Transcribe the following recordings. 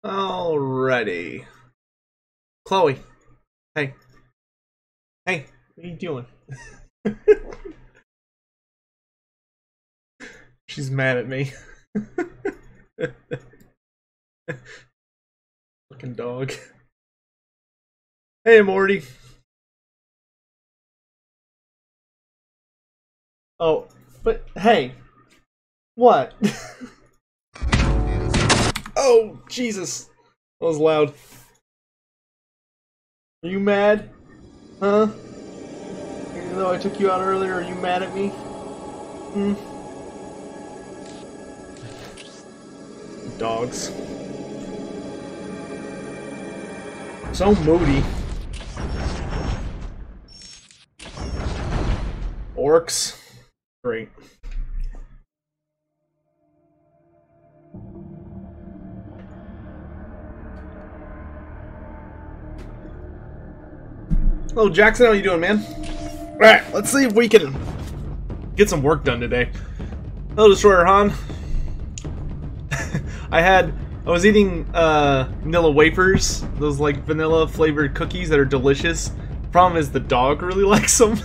Alrighty. Chloe. Hey. Hey, what are you doing? She's mad at me. Fucking dog. Hey, Morty. Oh, but hey. What? Oh, Jesus. That was loud. Are you mad? Huh? Even though I took you out earlier, are you mad at me? Hmm? Dogs. So moody. Orcs. Great. Hello, Jackson. How you doing, man? Alright, let's see if we can get some work done today. Hello, Destroyer Han. I was eating vanilla wafers, those like vanilla flavored cookies that are delicious. Problem is the dog really likes them.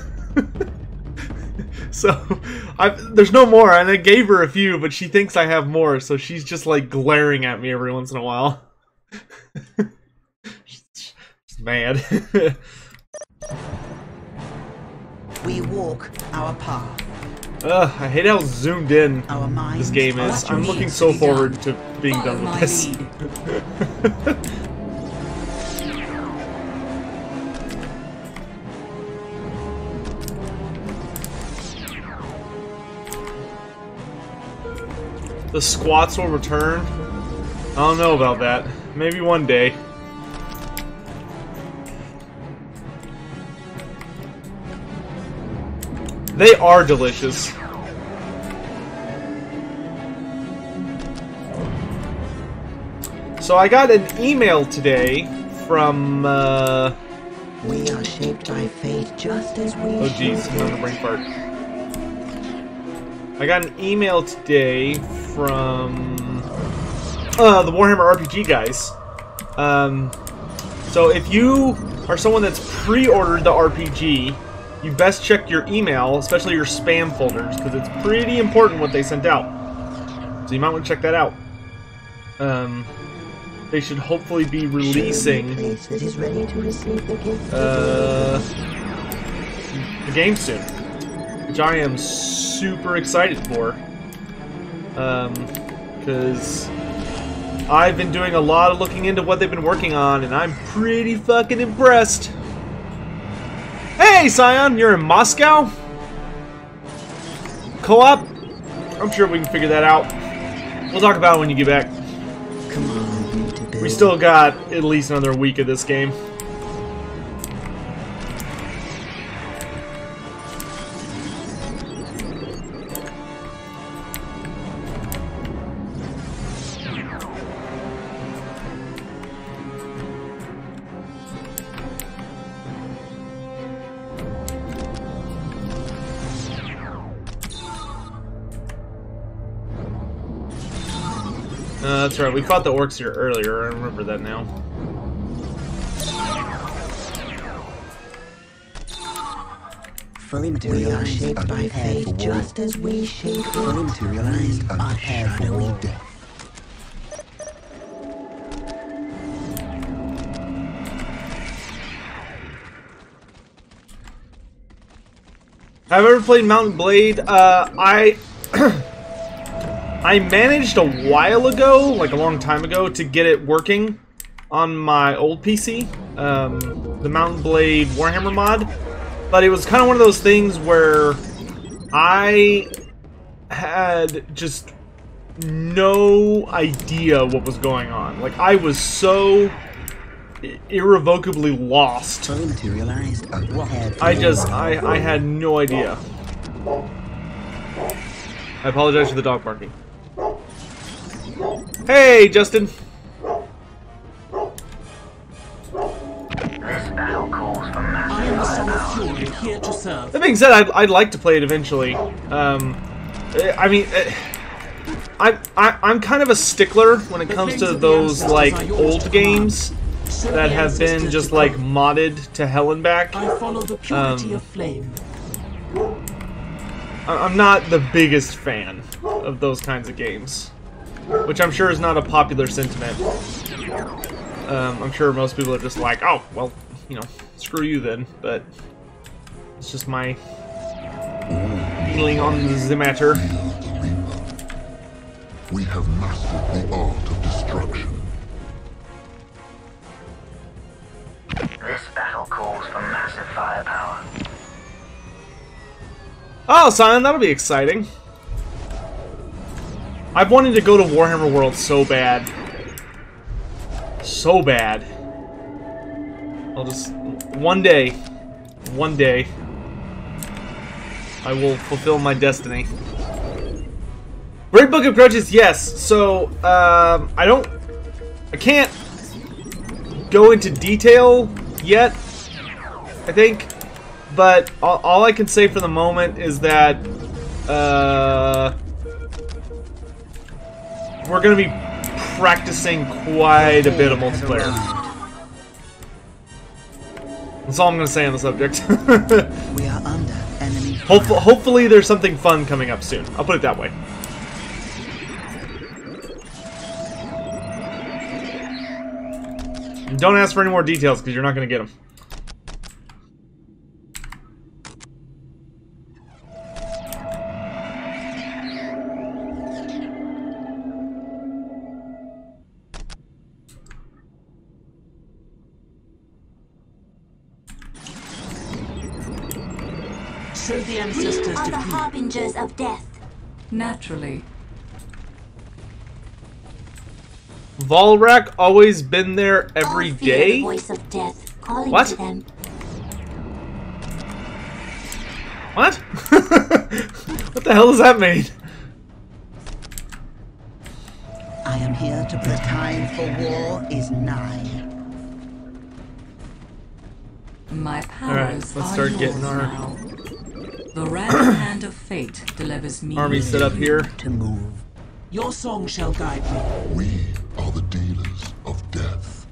So there's no more, and I gave her a few, but she thinks I have more, so she's just like glaring at me every once in a while. She's mad. We walk our path. I hate how zoomed in this game is. I'm looking so forward to being done with this. The squats will return? I don't know about that. Maybe one day. They are delicious. So I got an email today from We are shaped by fate just as we oh jeez, I'm on the brain fart. I got an email today from the Warhammer RPG guys. So if you are someone that's pre-ordered the RPG, you best check your email, especially your spam folders, because it's pretty important what they sent out. So you might want to check that out. They should hopefully be releasing the game soon, which I am super excited for. Because I've been doing a lot of looking into what they've been working on, and I'm pretty fucking impressed. Hey, Scion, you're in Moscow? Co-op? I'm sure we can figure that out. We'll talk about it when you get back. Come on, we still got at least another week of this game. That's right, we fought the orcs here earlier, I remember that now. Fully materialized, shaped by fate, just as we shape fully materialized our shadowy death. Have I ever played Mountain Blade? I managed a while ago, like a long time ago, to get it working on my old PC, the Mountain Blade Warhammer mod, but it was kind of one of those things where I had just no idea what was going on. Like, I was so irrevocably lost. Fully materialized, I had no idea. I apologize for the dog barking. Hey, Justin. This battle calls for I am the Son of Fury, here to serve. That being said, I'd like to play it eventually. I mean, I'm kind of a stickler when it comes to those like old games that have been just like modded to hell and back. I follow the purity of flame. I'm not the biggest fan of those kinds of games, which I'm sure is not a popular sentiment. I'm sure most people are just like, oh, well, you know, screw you then, but it's just my feeling on the matter. We have mastered the art of destruction. This battle calls for massive firepower. Oh, Simon, that'll be exciting. I've wanted to go to Warhammer World so bad. So bad. I'll just... One day, I will fulfill my destiny. Great Book of Grudges, yes. So, I can't go into detail yet, I think. But all I can say for the moment is that we're going to be practicing quite a bit of multiplayer. That's all I'm going to say on the subject. We are under enemy. Hopefully there's something fun coming up soon. I'll put it that way. And don't ask for any more details because you're not going to get them. Show the We ancestors are the decree. harbingers of death. Naturally. Volrak always been there every All fear day? the voice of death calling What? to them. What? What the hell does that mean? I am here to the time for war is nigh. My Alright, powers let's are start yours getting our now. The random hand of fate delivers me. army set up here. To move. Your song shall guide me. We are the dealers of death.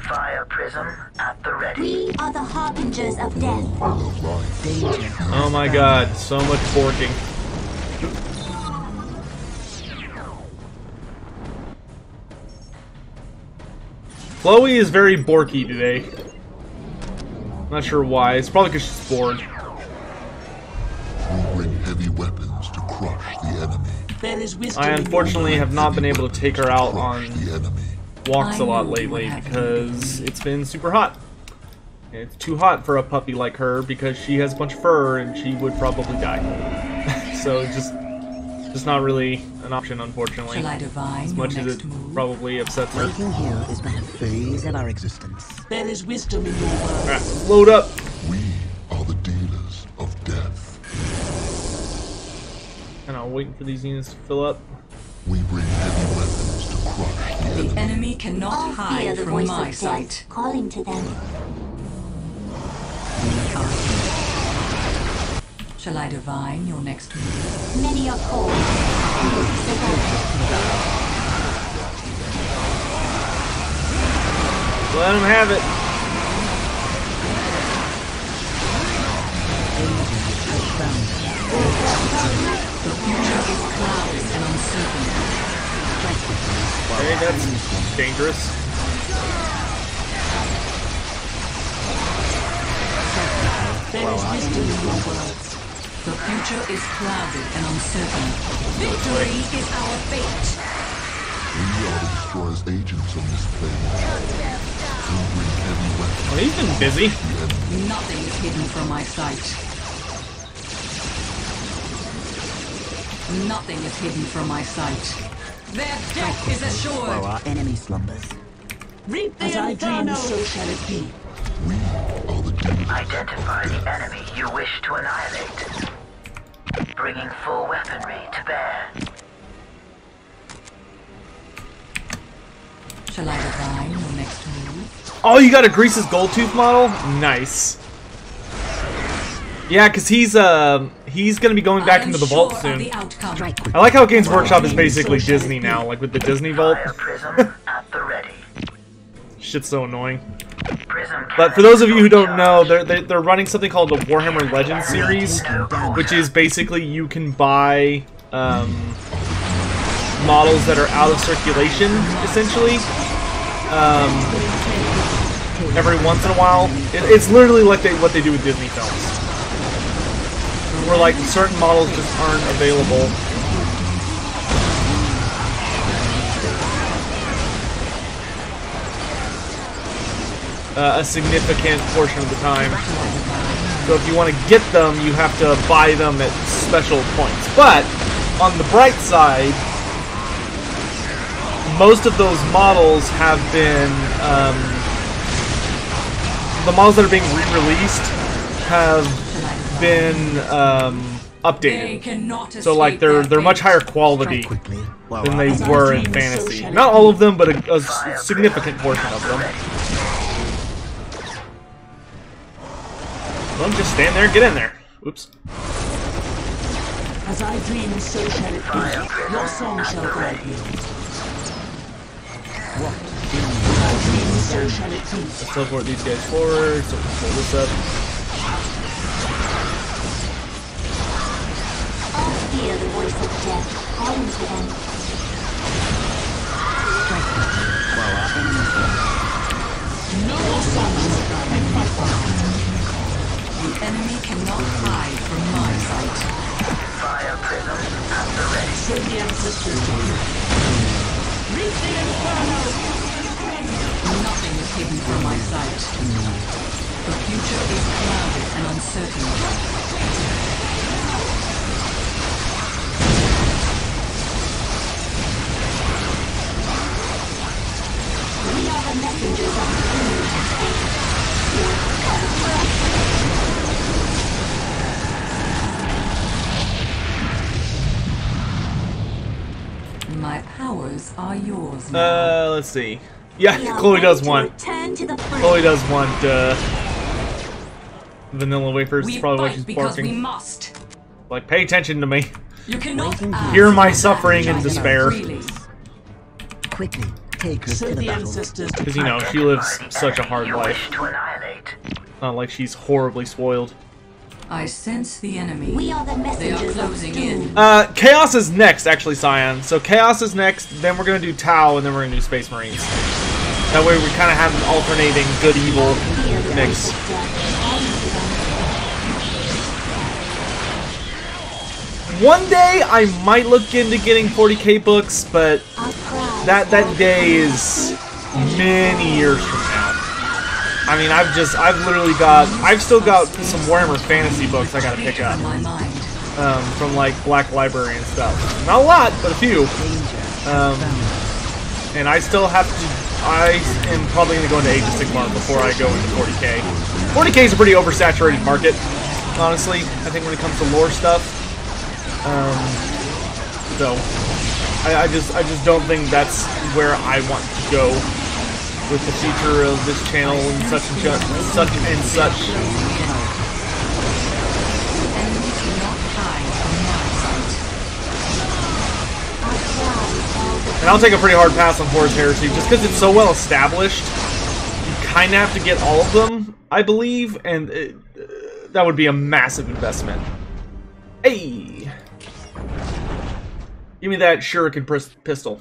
Fire prism at the ready. We are the harbingers of death. Full of life. Danger. Oh my god, so much forking. Chloe is very borky today. Not sure why. It's probably because she's bored. We bring heavy weapons to crush the enemy. There is wisdom I in your unfortunately words. have not been able to take her out Crush on the enemy. walks a lot I know lately what happened. because it's been super hot. It's too hot for a puppy like her because she has a bunch of fur and she would probably die. So it's just not really an option, unfortunately. Shall I divine As your much as next it move? probably upsets her. Waiting here is but a phase of our existence. There is wisdom in your words. Alright, load up. We are the dealers of death. And I'm waiting for these units to fill up. We bring heavy weapons to crush the The enemy. enemy cannot All fear hide the from voice my of sight. death calling to them. We are here. Shall I divine your next move? Many are called. Few survive. Let them have it. The future is clouded and uncertain. Okay, that's dangerous. There is wisdom in your words. The future is clouded and uncertain. Victory is our fate. We are the destroyer's agents on this plane. We bring heavy weapons Well, he's been busy. to the enemy. Nothing is hidden from my sight. Nothing is hidden from my sight. Their death is assured. While our enemy slumbers. Reap the As I dream, so shall it be. We are the dealers Identify of the death. enemy you wish to annihilate. Bringing full weaponry to bear. Shall I divine your next move? Oh, you got a Grease's Gold Tooth model? Nice. Yeah, because he's gonna be going back into the vault soon. I like how Games Workshop is basically Disney now, like with the Disney vault. Fire prism at the ready. Shit's so annoying. Prism But for those of you who don't know, they're running something called the Warhammer Legends series, which is basically you can buy models that are out of circulation, essentially. Every once in a while, it's literally like what they do with Disney films, where like certain models just aren't available. A significant portion of the time. So if you want to get them, you have to buy them at special points. But on the bright side, most of those models have been the models that are being re-released have been updated. So like they're much higher quality than they were in fantasy. Not all of them, but a significant portion of them. Well, just stand there and get in there. Oops. As I dream, so shall it be. Your song shall guide you. As I dream, so shall it be. Let's teleport these guys forward, so we can pull this up. I'll hear the voice of death calling to them. No more songs shall guide me. The enemy cannot hide from my sight. Fire prism at the ready. Send the ancestors to you. Reach the inferno! Nothing is hidden from my sight. The future is clouded and uncertain. We are the messengers of the My powers are yours now. Let's see. Yeah, Chloe does want. Chloe does want vanilla wafers. We Probably why fight she's because we barking. must. Like, pay attention to me. You cannot Hear my suffering and despair. Quickly, take her to Send the the battle. ancestors to Because, you know, she lives such a hard You life. wish to annihilate. Not like she's horribly spoiled. I sense the enemy. We are the They are messengers of closing in. doom. Chaos is next, actually, Cyan. So Chaos is next, then we're gonna do Tau, and then we're gonna do Space Marines. That way we kind of have an alternating good-evil mix. One day I might look into getting 40k books, but that day is many years from now. I mean, I've still got some Warhammer Fantasy books I gotta pick up. My mind. From like Black Library and stuff. Not a lot, but a few. And I still have to. I am probably gonna go into Age of Sigmar before I go into 40k. 40k is a pretty oversaturated market, honestly. I think when it comes to lore stuff. So I just don't think that's where I want to go with the future of this channel and such. And I'll take a pretty hard pass on Horus Heresy, just because it's so well established. You kind of have to get all of them, I believe, and that would be a massive investment. Hey! Give me that shuriken pistol.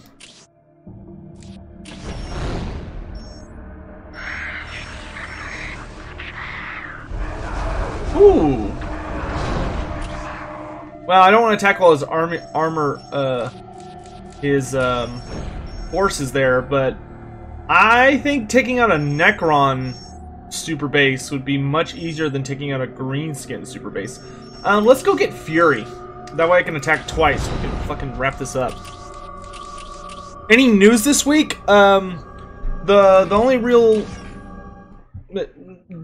Ooh! Well, I don't want to attack all his his forces there, but I think taking out a Necron super base would be much easier than taking out a Greenskin super base. Let's go get Fury. That way I can attack twice. We can fucking wrap this up. Any news this week? The only real...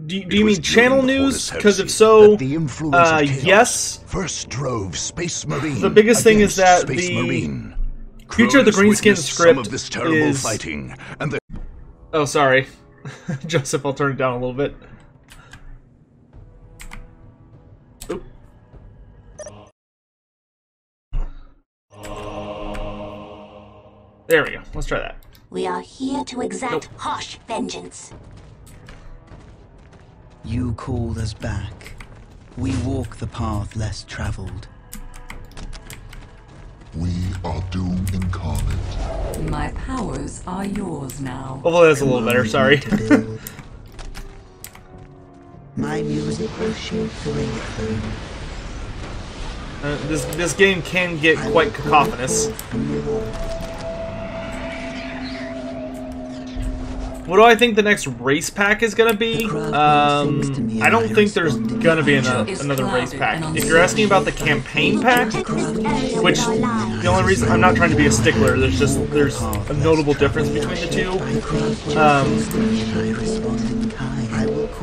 Do you mean channel news? Because if so, yes. First drove Space Marine. The biggest thing is that Space the Marine. future of the Greenskin Some of script this terrible is... fighting, and the Oh, sorry. Joseph, I'll turn it down a little bit. There we go. Let's try that. We are here to exact Nope. harsh vengeance. You called us back. We walk the path less traveled. We are doom incarnate. My powers are yours now. Hopefully that's a little better. Sorry. To build. My music will shape the wraithbone. This game can get quite cacophonous. What do I think the next race pack is gonna be? I don't think there's gonna be another race pack. If you're asking about the campaign pack, which the only reason I'm not trying to be a stickler, there's a notable difference between the two.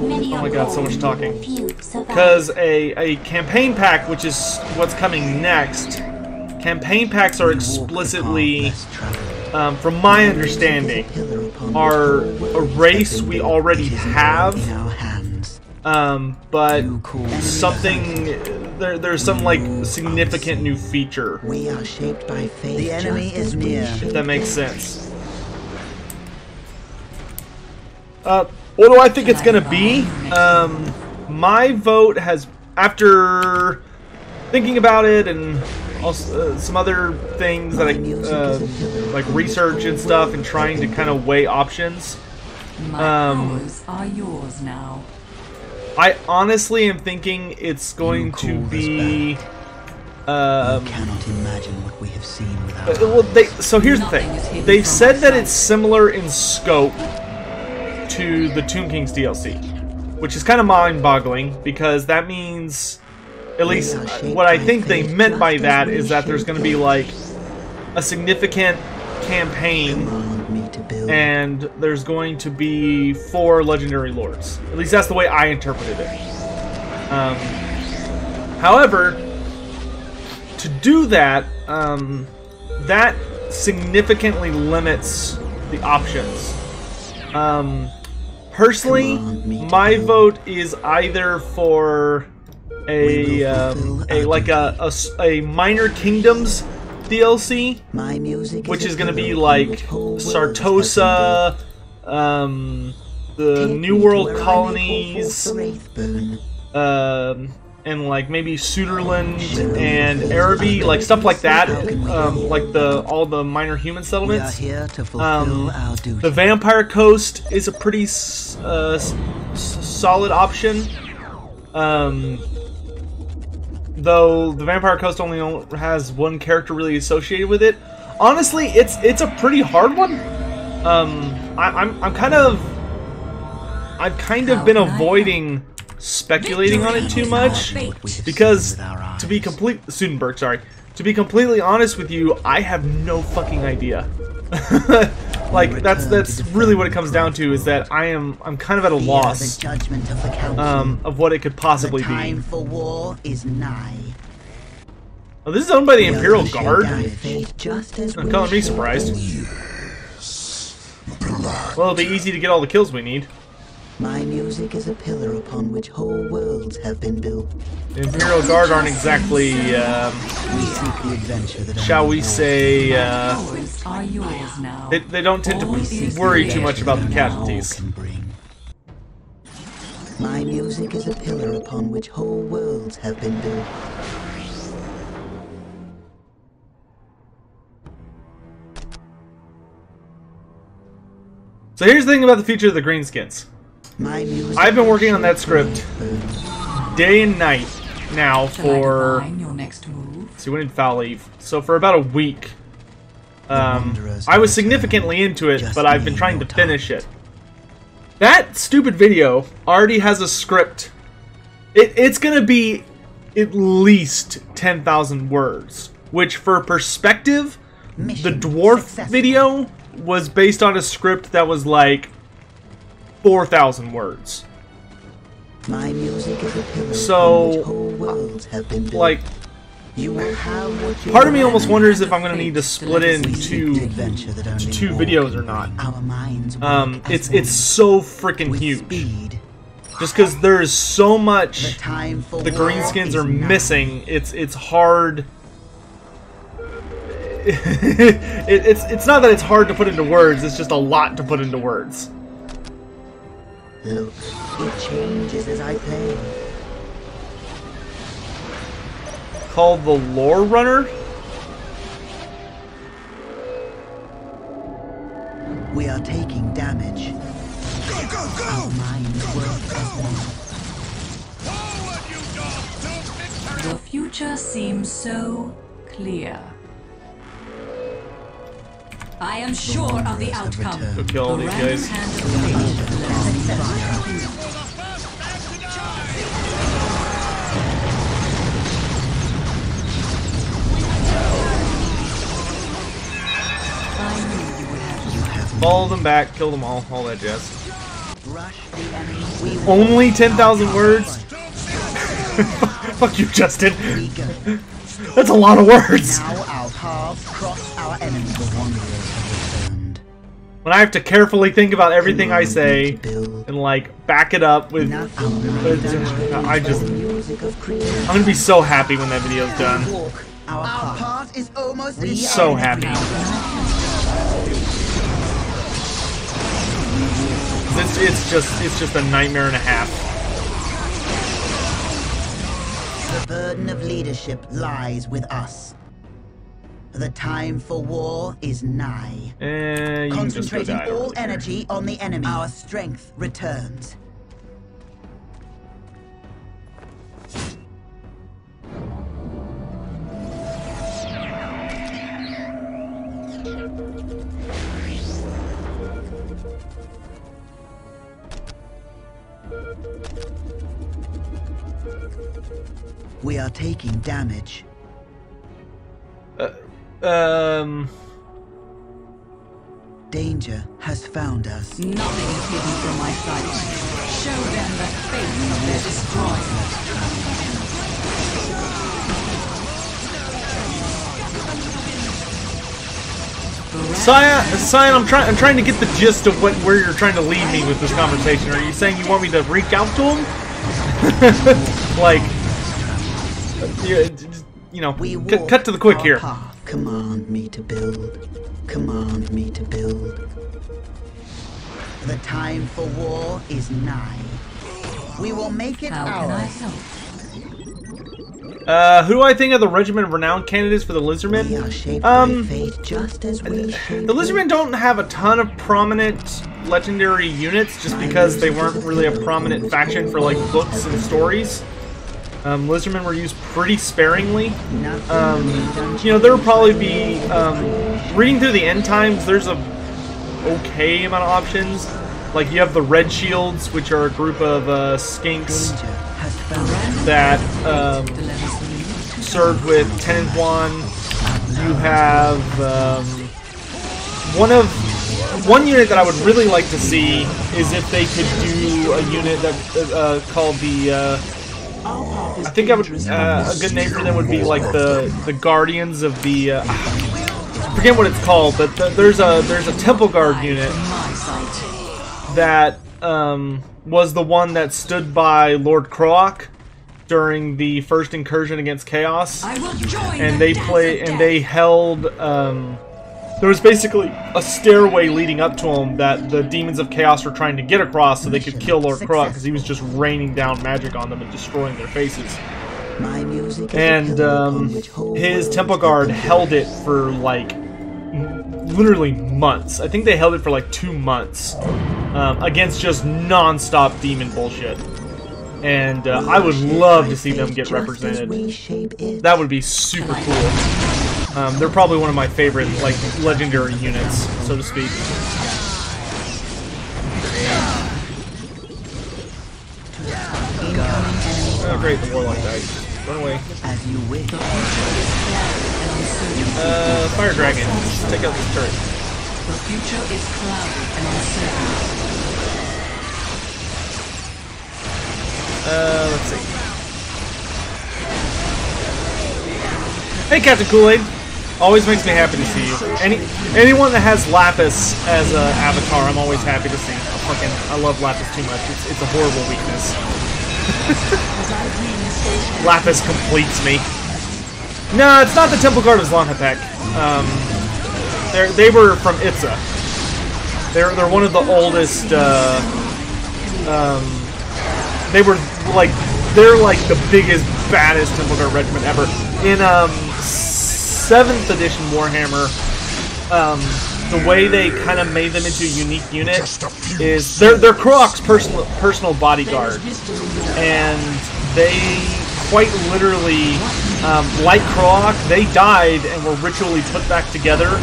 Oh my god, so much talking. Because a campaign pack, which is what's coming next, campaign packs are explicitly, from my understanding, are a race we already have, but there's some like significant new feature. We are shaped by fate. The enemy is near. If that makes sense. What do I think it's gonna be? My vote has, after thinking about it and also, some other things that I like research and stuff, and trying to kind of weigh options. My powers are yours now. I honestly am thinking it's going to be. You cannot imagine what we have seen without. Well, so here's the thing. They've said that it's similar in scope to the Tomb King's DLC, which is kind of mind-boggling, because that means, at least what I think they meant by that is that there's going to be like a significant campaign, and there's going to be 4 legendary lords. At least that's the way I interpreted it. However, to do that, that significantly limits the options. Personally, my vote is either for a Minor Kingdoms DLC, which is going to be like Sartosa, the New World colonies, and like maybe Suderland and Araby, like stuff like that, like all the minor human settlements. The Vampire Coast is a pretty solid option. Though the Vampire Coast only has one character really associated with it. Honestly, it's a pretty hard one. I've kind of been avoiding speculating on it too much, because to be completely honest with you, I have no fucking idea. Like that's really what it comes down to, is that I'm kind of at a loss of what it could possibly be. Time for war is nigh. Oh, this is owned by the Imperial Guard. I'm calling me surprised. Well, it'll be easy to get all the kills we need. My music is a pillar upon which whole worlds have been built. The Imperial Guard aren't exactly, shall we say, they don't tend to worry too much about the casualties. My music is a pillar upon which whole worlds have been built. So here's the thing about the future of the Greenskins. I've been working on that script day and night now for, see, when did Foul leave? So for about a week. I was significantly into it, but I've been trying to finish it. That stupid video already has a script. It's gonna be at least 10,000 words, which for perspective, the dwarf video was based on a script that was like 4,000 words. My music is a pillar so, upon which whole worlds have been built. Like, part of me almost wonders if I'm going to need to split it into two videos or not. It's so freaking huge. Just because there's so much the Greenskins are missing, it's hard. it's not that it's hard to put into words. It's just a lot to put into words. Look, it changes as I play. Called the Lore Runner. We are taking damage. Go, go, Our go! minds work as one. Forward, you dogs, to victory! The future seems so clear. I am sure of the outcome. Go kill all The these random guys. hand of fate lets them I knew you would have Follow them back, kill them all that jazz. Rush the enemy. We Only 10,000 words? Fuck you, Justin. We go. That's a lot of words. Now our paths cross our enemy. The wanderers have returned. When I have to carefully think about everything I say Build. and like back it up with, I just, I'm gonna be so happy when that video's done. Walk. Our path is almost So happy. It's just a nightmare and a half. The burden of leadership lies with us. The time for war is nigh. You can just go Concentrating die. all energy on the enemy. Our strength returns. We are taking damage. Danger has found us. nothing is hidden from my sight. Show them the fate of their destroyer. Cyan, I'm trying to get the gist of where you're trying to lead me with this conversation. Are you saying you want me to reach out to him? Like, you know, We cut to the quick our here. path. Command me to build. Command me to build. The time for war is nigh. We will make it How can I ours. help? Who do I think are the Regiment of Renown candidates for the We Lizardmen? are shaped by fate just as we shape The Lizardmen don't have a ton of prominent legendary units just because they weren't really a prominent faction for like books and stories. Lizardmen were used pretty sparingly. You know, there will probably be, reading through the end times, there's a okay amount of options. Like, you have the Red Shields, which are a group of skinks Danger has found us. that served with Tenant 1. You have one unit that I would really like to see is if they could do a unit that called the I think I would a good name for them would be like the Guardians of the I forget what it's called, but there's a Temple Guard unit that was the one that stood by Lord Croak during the first incursion against Chaos, I will join and the they dance of death. held there was basically a stairway leading up to them that the demons of Chaos were trying to get across so they could kill Lord Croak because he was just raining down magic on them and destroying their faces. My music is a And pillar upon which whole his worlds Temple are Guard built. held it for like literally months. I think they held it for like 2 months against just non-stop demon bullshit. And I would love to see them get represented. That would be super cool. They're probably one of my favorite like legendary units, so to speak. Oh great, the Warlock died. Run away. As you wish. Fire Dragon. Just take out this turret. The future is clouded and uncertain. Let's see. Hey, Captain Kool-Aid. Always makes me happy to see you. Anyone that has Lapis as an avatar, I'm always happy to see. I love Lapis too much. It's a horrible weakness. Lapis completes me. No, it's not the Temple Guard of Zlonhapek. They were from Itza. They're one of the oldest. They're like the biggest, baddest Temple Guard regiment ever. In 7th edition Warhammer, the way they kind of made them into a unique unit is they're Kroak's personal bodyguard, and they quite literally, like Kroak, they died and were ritually put back together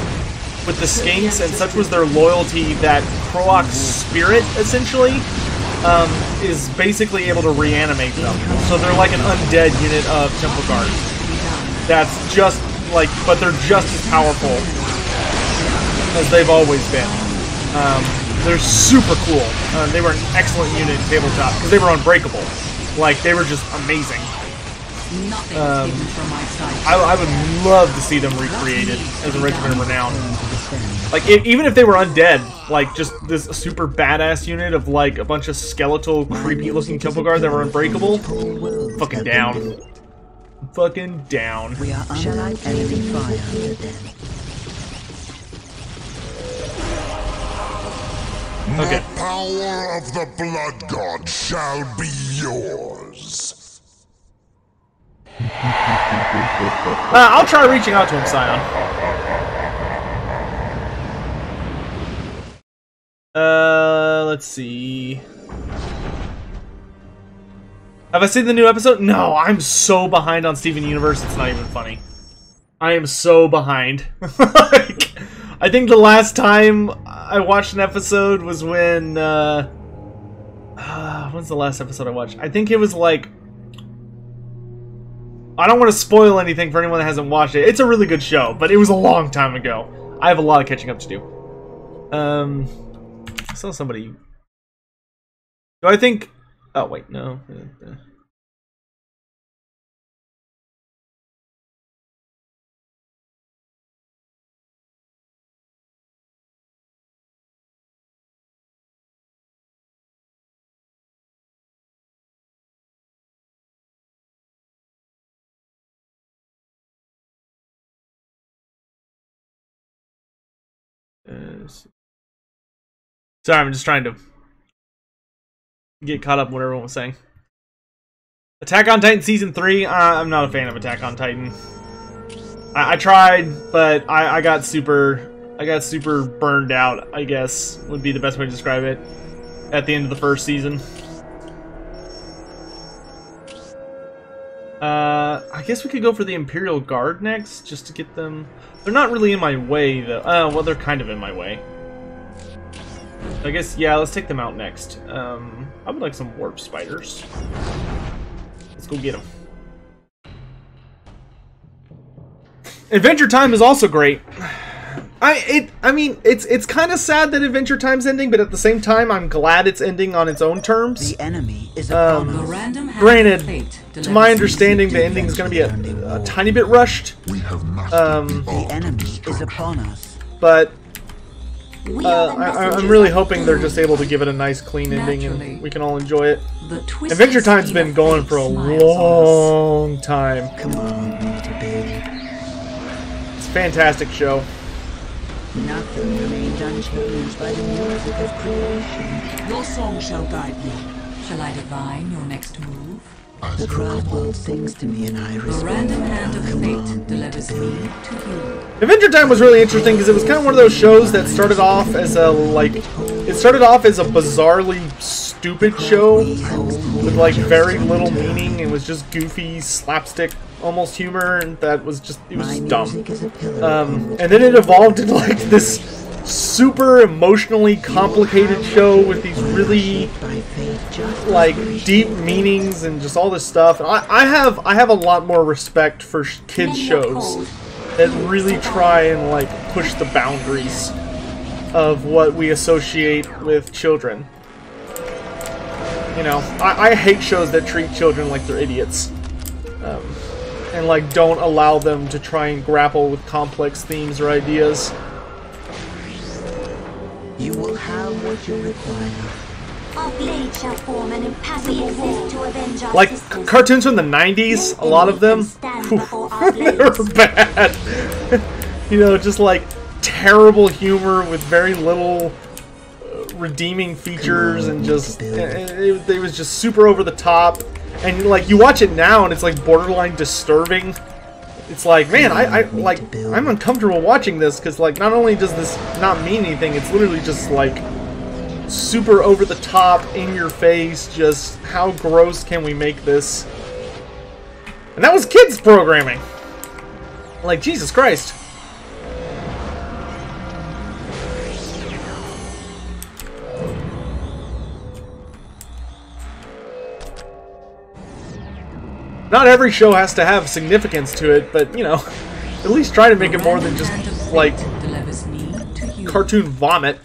with the Skinks, and such was their loyalty that Kroak's spirit, essentially, is basically able to reanimate them. So they're like an undead unit of Temple Guard. That's just like, but they're just as powerful as they've always been. They're super cool. They were an excellent unit in tabletop because they were unbreakable. Like, they were just amazing. I would love to see them recreated as a regiment of renown. Like, even if they were undead, like just this super badass unit of like a bunch of skeletal, creepy-looking Temple Guard that were unbreakable. Fucking down. Fucking down. We are under enemy fire then. Okay. The power of the Blood God shall be yours. I'll try reaching out to him, Scion. Let's see. Have I seen the new episode? No, I'm so behind on Steven Universe, it's not even funny. I am so behind. Like, I think the last time I watched an episode was when, when's the last episode I watched? I think it was like, I don't want to spoil anything for anyone that hasn't watched it. It's a really good show, but it was a long time ago. I have a lot of catching up to do. I saw somebody. Do I think? Oh wait, no. Sorry, I'm just trying to get caught up in what everyone was saying. Attack on Titan Season 3, I'm not a fan of Attack on Titan. I tried, but I got super burned out, I guess, would be the best way to describe it, at the end of the first season. I guess we could go for the Imperial Guard next, just to get them... They're not really in my way, though. Well, they're kind of in my way. I guess, yeah, let's take them out next. I would like some warp spiders. Let's go get them. Adventure Time is also great. I mean, it's kind of sad that Adventure Time's ending, but at the same time, I'm glad it's ending on its own terms. The enemy is upon us. Granted, to my understanding, the ending is going to be a tiny bit rushed. We have mastered The enemy is upon us. But I'm really hoping they're just able to give it a nice, clean ending, and we can all enjoy it. Adventure Time's been going for a long time. Come on, baby. It's a fantastic show. Nothing remains unchanged by the music of creation. Your song shall guide me. Shall I divine your next move? The crowd world sings to me and I The respond. random hand of Come on, fate delivers me to you. Adventure Time was really interesting because it was kind of one of those shows that started off as a, like, it started off as a bizarrely stupid show with, like, very little meaning. It was just goofy, slapstick, almost humor, and that was just, it was just dumb. And then it evolved into, like, this super emotionally complicated show with these really, like, deep meanings and just all this stuff. And I have a lot more respect for kids shows that really try and, like, push the boundaries of what we associate with children. You know, I hate shows that treat children like they're idiots. And, like, don't allow them to try and grapple with complex themes or ideas. You will have what you require. Our blade shall form an impassable wall to avenge our Like sisters. cartoons from the 90s, a lot of them, they were bad. You know, just like terrible humor with very little redeeming features, and just it was just super over the top. And like you watch it now, and it's like borderline disturbing. It's like, man, I'm uncomfortable watching this, because like not only does this not mean anything, it's literally just like super over the top, in your face. Just how gross can we make this? And that was kids programming. Like, Jesus Christ. Not every show has to have significance to it, but, you know, at least try to make it more than just, like, cartoon vomit.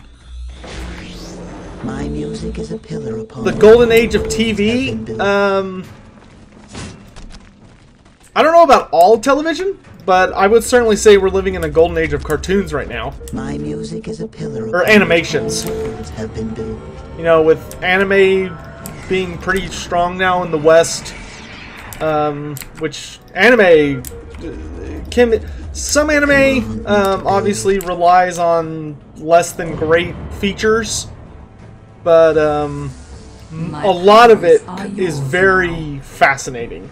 My music is a pillar upon The golden age of TV, I don't know about all television, but I would certainly say we're living in a golden age of cartoons right now. My music is a pillar or animations. have been built. You know, with anime being pretty strong now in the West, which anime some anime obviously relies on less than great features, but a lot of it is very fascinating.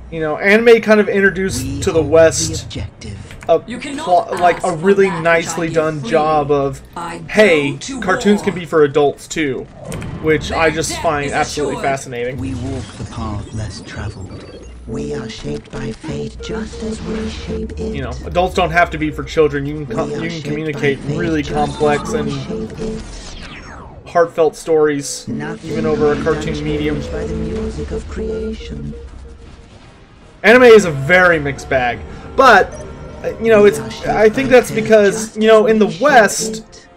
You know, anime kind of introduced to the West like a really nicely done job of, hey, cartoons can be for adults too, which I just find absolutely fascinating. We walk the path less traveled. We are shaped by fate just as we shape it. You know, adults don't have to be for children. You can communicate really complex and heartfelt stories, even over a cartoon medium. By the music of creation. Anime is a very mixed bag, but you know, I think that's because, you know, in the West,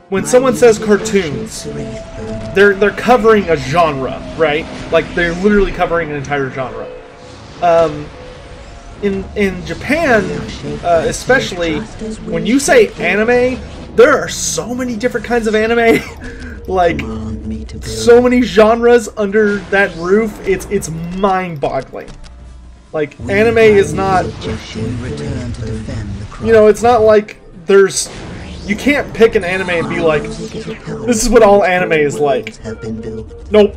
when someone says cartoons, they're covering a genre, right? Like they're literally covering an entire genre. In Japan, especially, when you say anime, there are so many different kinds of anime. Like, so many genres under that roof. It's mind-boggling. Like, anime is not, you know, it's not like there's, you can't pick an anime and be like, this is what all anime is like. Nope.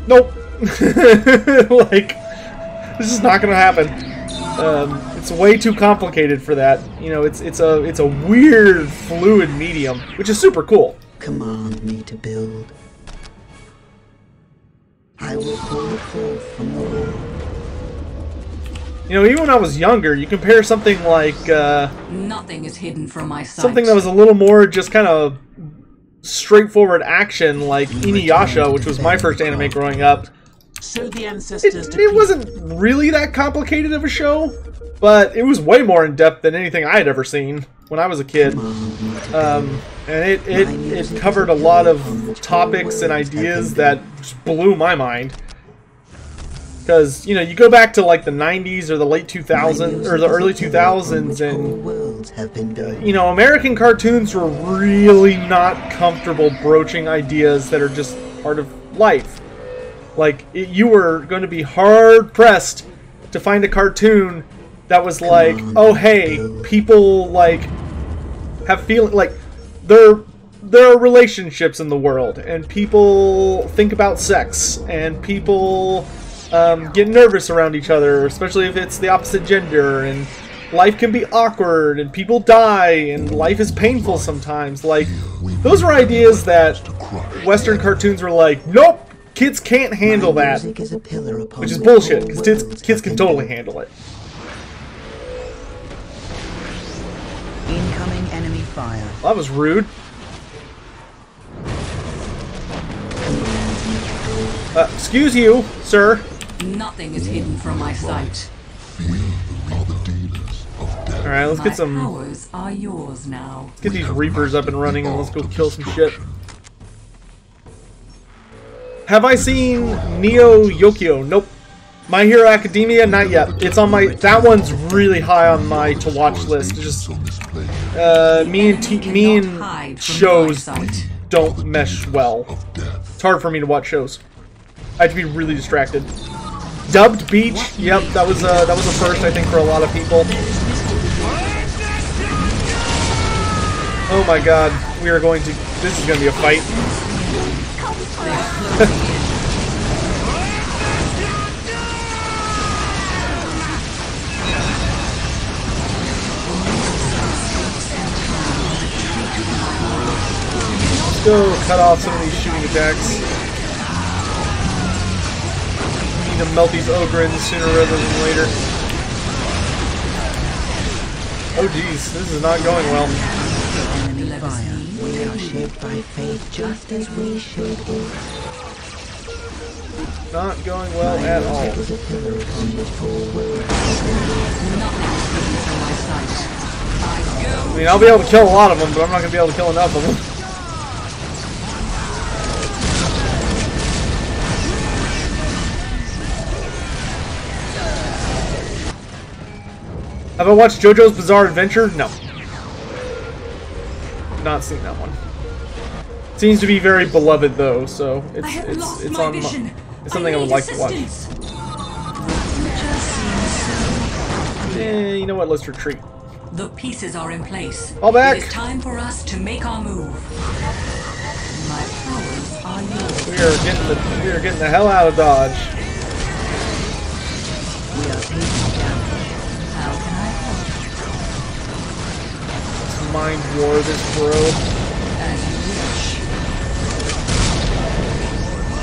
Nope. Like, this is not gonna happen. It's way too complicated for that. You know, it's a weird, fluid medium, which is super cool. Command me to build. I will pull it forth from the wall. You know, even when I was younger, you compare something like nothing is hidden from my sight. something that was a little more just kind of straightforward action, like Inuyasha, which was my first anime growing up. So the ancestors It wasn't really that complicated of a show, but it was way more in depth than anything I had ever seen when I was a kid. And it covered a lot of topics and ideas that just blew my mind. Because, you know, you go back to like the 90s or the late 2000s or the early 2000s, and you know, American cartoons were really not comfortable broaching ideas that are just part of life. Like, you were going to be hard pressed to find a cartoon that was like, oh hey, people like have feeling, like there are relationships in the world, and people think about sex, and people get nervous around each other, especially if it's the opposite gender, and life can be awkward, and people die, and life is painful sometimes. Like, those were ideas that Western cartoons were like, nope, kids can't handle that, which is bullshit, because kids can totally handle it. Incoming enemy fire. Well, that was rude. Excuse you, sir. Nothing is hidden from my sight. We are the dealers of death. Alright, let's get some. My powers are yours now. Let's get these Reapers up and running, and let's go kill some shit. Have I seen Neo Yokio? Nope. My Hero Academia? Not yet. It's on my. That one's really high on my to watch list. Just me and shows don't mesh well. It's hard for me to watch shows. I have to be really distracted. Dubbed Beach? Yep, that was a first, I think, for a lot of people. Oh my god, we are going to... This is going to be a fight. Let's go cut off some of these shooting attacks. We need to melt these Ogrins sooner rather than later. Oh geez, this is not going well. Enemy fire. We are shaped by fate just as we should be. Not going well at all. Is a pillar upon which whole world. I mean, I'll be able to kill a lot of them, but I'm not going to be able to kill enough of them. Have I watched JoJo's Bizarre Adventure? No. Not seen that one. Seems to be very beloved though, so it's on it's something I would like to watch. You know what? Let's retreat. The pieces are in place. All back. It is time for us to make our move. My powers are yours. We are getting the hell out of Dodge. We are taking down. How can I help? Let's mind war this bro. As you wish.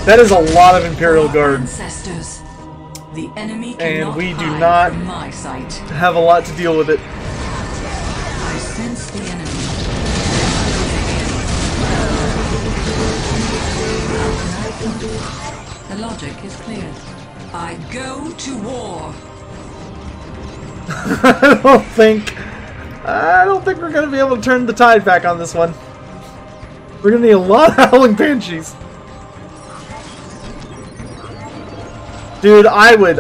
That is a lot of Imperial Guard. Ancestors. The enemy And we do hide not from my sight. have a lot to deal with it. I sense the enemy. The logic is clear. I go to war. I don't think we're gonna be able to turn the tide back on this one. We're gonna need a lot of Howling Banshees. Dude, I would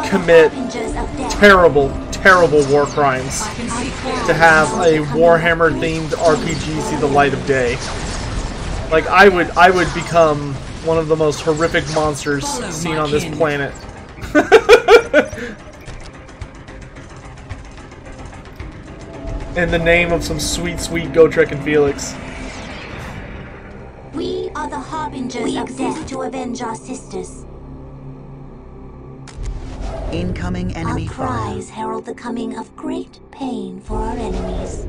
commit terrible war crimes to have a Warhammer themed RPG see the light of day. Like I would become one of the most horrific monsters seen on this planet. In the name of some sweet Gotrek and Felix. We are the harbingers of death to avenge our sisters. Incoming enemy Our fire. cries herald the coming of great pain for our enemies.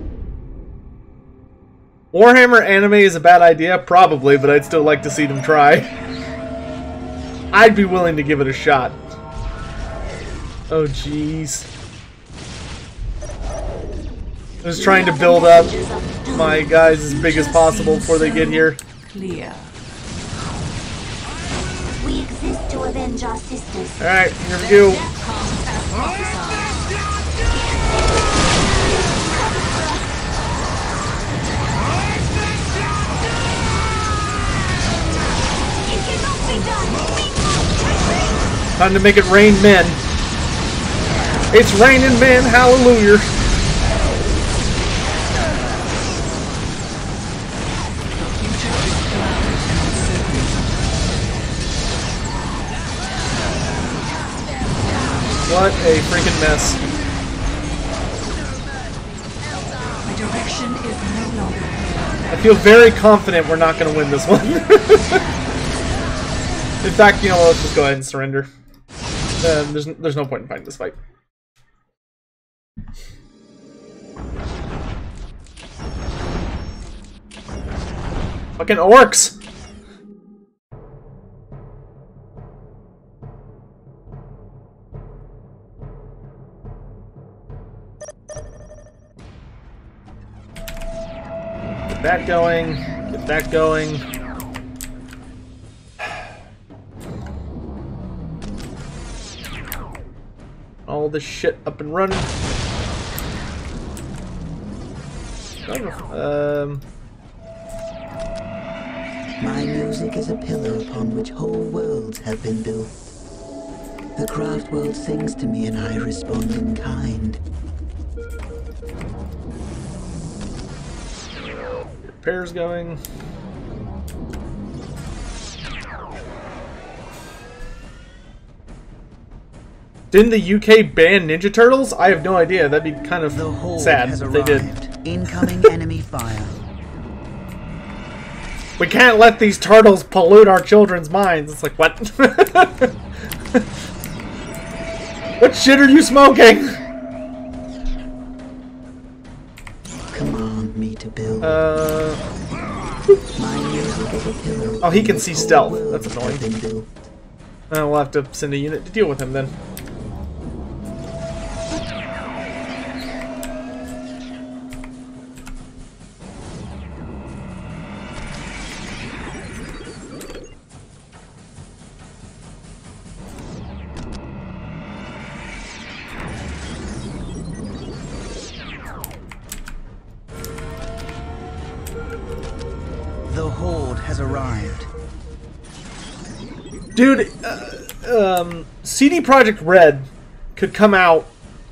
Warhammer anime is a bad idea? Probably, but I'd still like to see them try. I'd be willing to give it a shot. Oh jeez. I was trying to build up my guys as big as possible before they get here. Clear. We exist to avenge our sisters. Alright, here we go. Death comes as prophesied. It cannot be done. Time to make it rain men. It's raining men, hallelujah. What a freaking mess. My direction is no longer. I feel very confident we're not going to win this one. In fact, you know what, let's just go ahead and surrender. There's no point in fighting this fight. Fucking orcs! Get that going. Get that going. All this shit up and running. My music is a pillar upon which whole worlds have been built. The craft world sings to me and I respond in kind. repairs going. Didn't the UK ban Ninja Turtles? I have no idea. That'd be kind of The horde sad has if they did. arrived. Incoming enemy fire. We can't let these turtles pollute our children's minds. It's like, what? What shit are you smoking? Command me to build. My musical pillar. Oh, he can see stealth. That's Have annoying. been built. We'll have to send a unit to deal with him then. The horde has arrived. Dude, CD Projekt Red could come out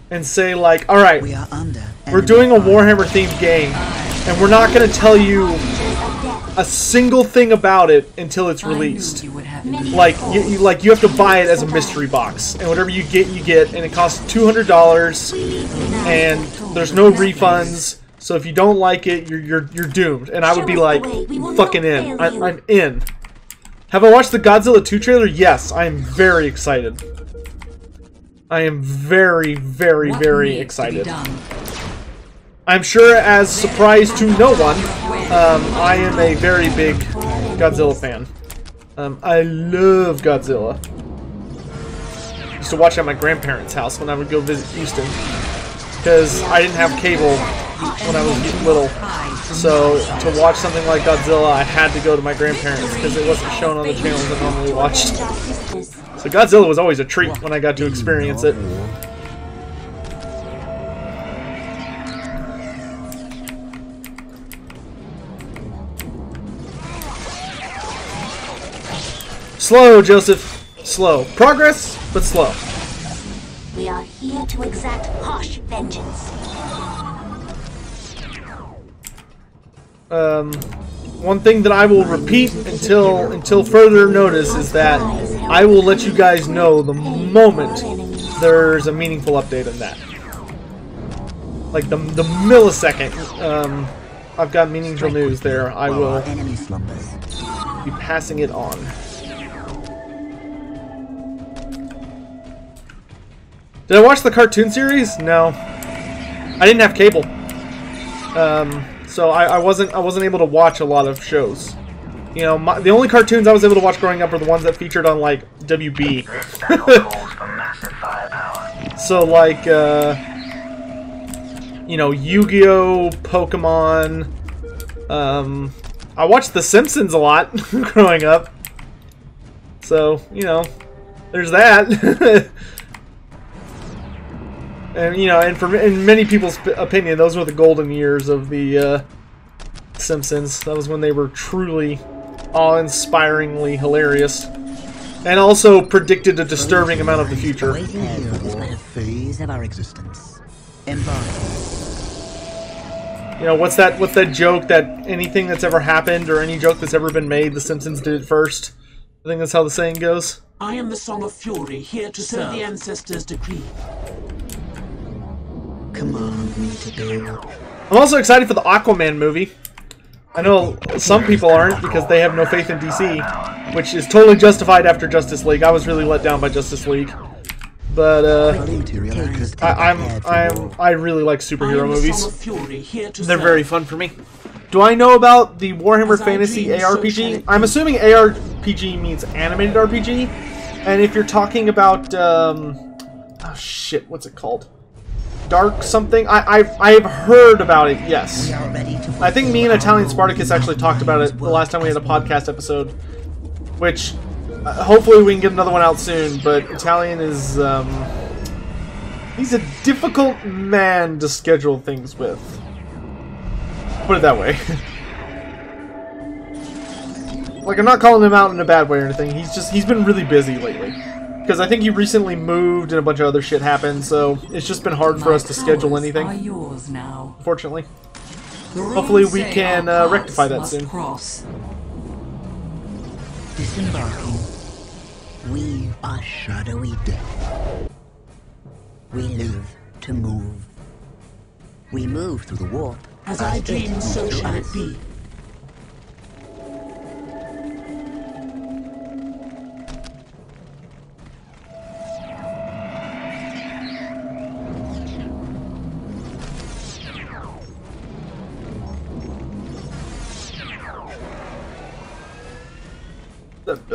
and say like, alright, We are under. we're enemy doing a fire. Warhammer themed game, and we're not going to tell you a single thing about it until it's released. You would have Like you have to buy it as a mystery box, and whatever you get, and it costs $200, and there's no refunds. So if you don't like it, you're doomed. And I would be like, fucking in. I'm in. Have I watched the Godzilla 2 trailer? Yes, I am very excited. I am very, very, very excited. I'm sure, as surprise to no one, I am a very big Godzilla fan. I love Godzilla. Used to watch at my grandparents' house when I would go visit Houston, because I didn't have cable when I was little. So to watch something like Godzilla, I had to go to my grandparents because it wasn't shown on the channels I normally watched. So Godzilla was always a treat when I got to experience it. Slow, Joseph. Slow. Progress, but slow. We are here to exact harsh vengeance. One thing that I will repeat until further notice is that I will let you guys know the moment there's a meaningful update on that. Like the millisecond I've got meaningful news there, I will Enemy slumbers. be passing it on. Did I watch the cartoon series? No. I didn't have cable. So I wasn't able to watch a lot of shows. You know, the only cartoons I was able to watch growing up are the ones that featured on like WB. This battle calls for massive firepower. So like, you know, Yu-Gi-Oh, Pokemon. I watched The Simpsons a lot growing up. So you know, there's that. And you know, in many people's opinion, those were the golden years of the Simpsons. That was when they were truly awe-inspiringly hilarious, and also predicted a disturbing amount of the future. Waiting here is but a phase of our existence. Embark. You know, what's that joke that anything that's ever happened or any joke that's ever been made, the Simpsons did it first? I think that's how the saying goes. I am the Song of Fury, here to serve the ancestors' decree. Command me to build. I'm also excited for the Aquaman movie. I know some people aren't because they have no faith in DC, which is totally justified after Justice League. I was really let down by Justice League, but I really like superhero movies. They're very fun for me. Do I know about the Warhammer Fantasy ARPG? I'm assuming ARPG means animated RPG, and if you're talking about oh shit, what's it called? Dark something? I've heard about it, yes. We are ready to I think me and Italian Spartacus actually talked about it the last time we had a podcast episode, which hopefully we can get another one out soon, but Italian is, he's a difficult man to schedule things with. Put it that way. Like, I'm not calling him out in a bad way or anything, he's been really busy lately. Because I think he recently moved and a bunch of other shit happened, so it's just been hard for us to schedule anything. Are yours now. Unfortunately. hopefully we can rectify that soon. Cross. Disembarking. We are shadowy death. We live to move. We move through the warp. As I dream, so shall it be.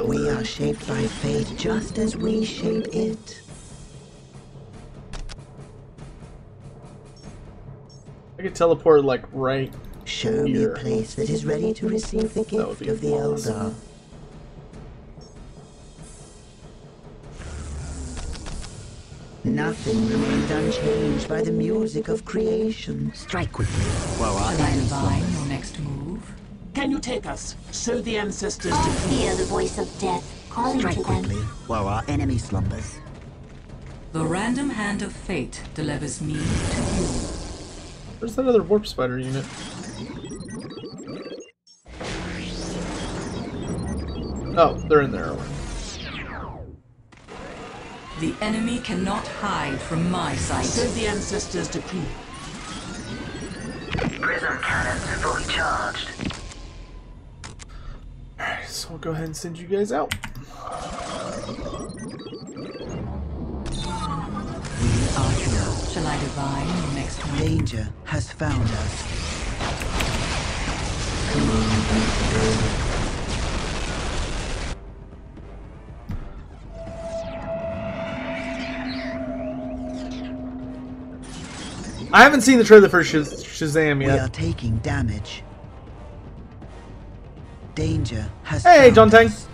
We are shaped by fate just as we shape it. I could teleport like right. Show me Here. a place that is ready to receive the would gift be of the awesome. Eldar. Nothing remains unchanged by the music of creation. Strike quickly, while our Shall I enemies divine slumber. your next move? Can you take us? Show the ancestors I to hear the voice of death calling Strike to them. quickly, while our enemy slumbers. The random hand of fate delivers me to you. Where's that other warp spider unit? Oh, they're in there. The enemy cannot hide from my sight. show the ancestors decree. Prism cannons fully charged. Alright, so I'll go ahead and send you guys out. We are here. Shall I divine your next move? Danger has found us. Come on, I haven't seen the trailer for Shazam we yet. are taking damage. Danger has Hey, found John Tang. us.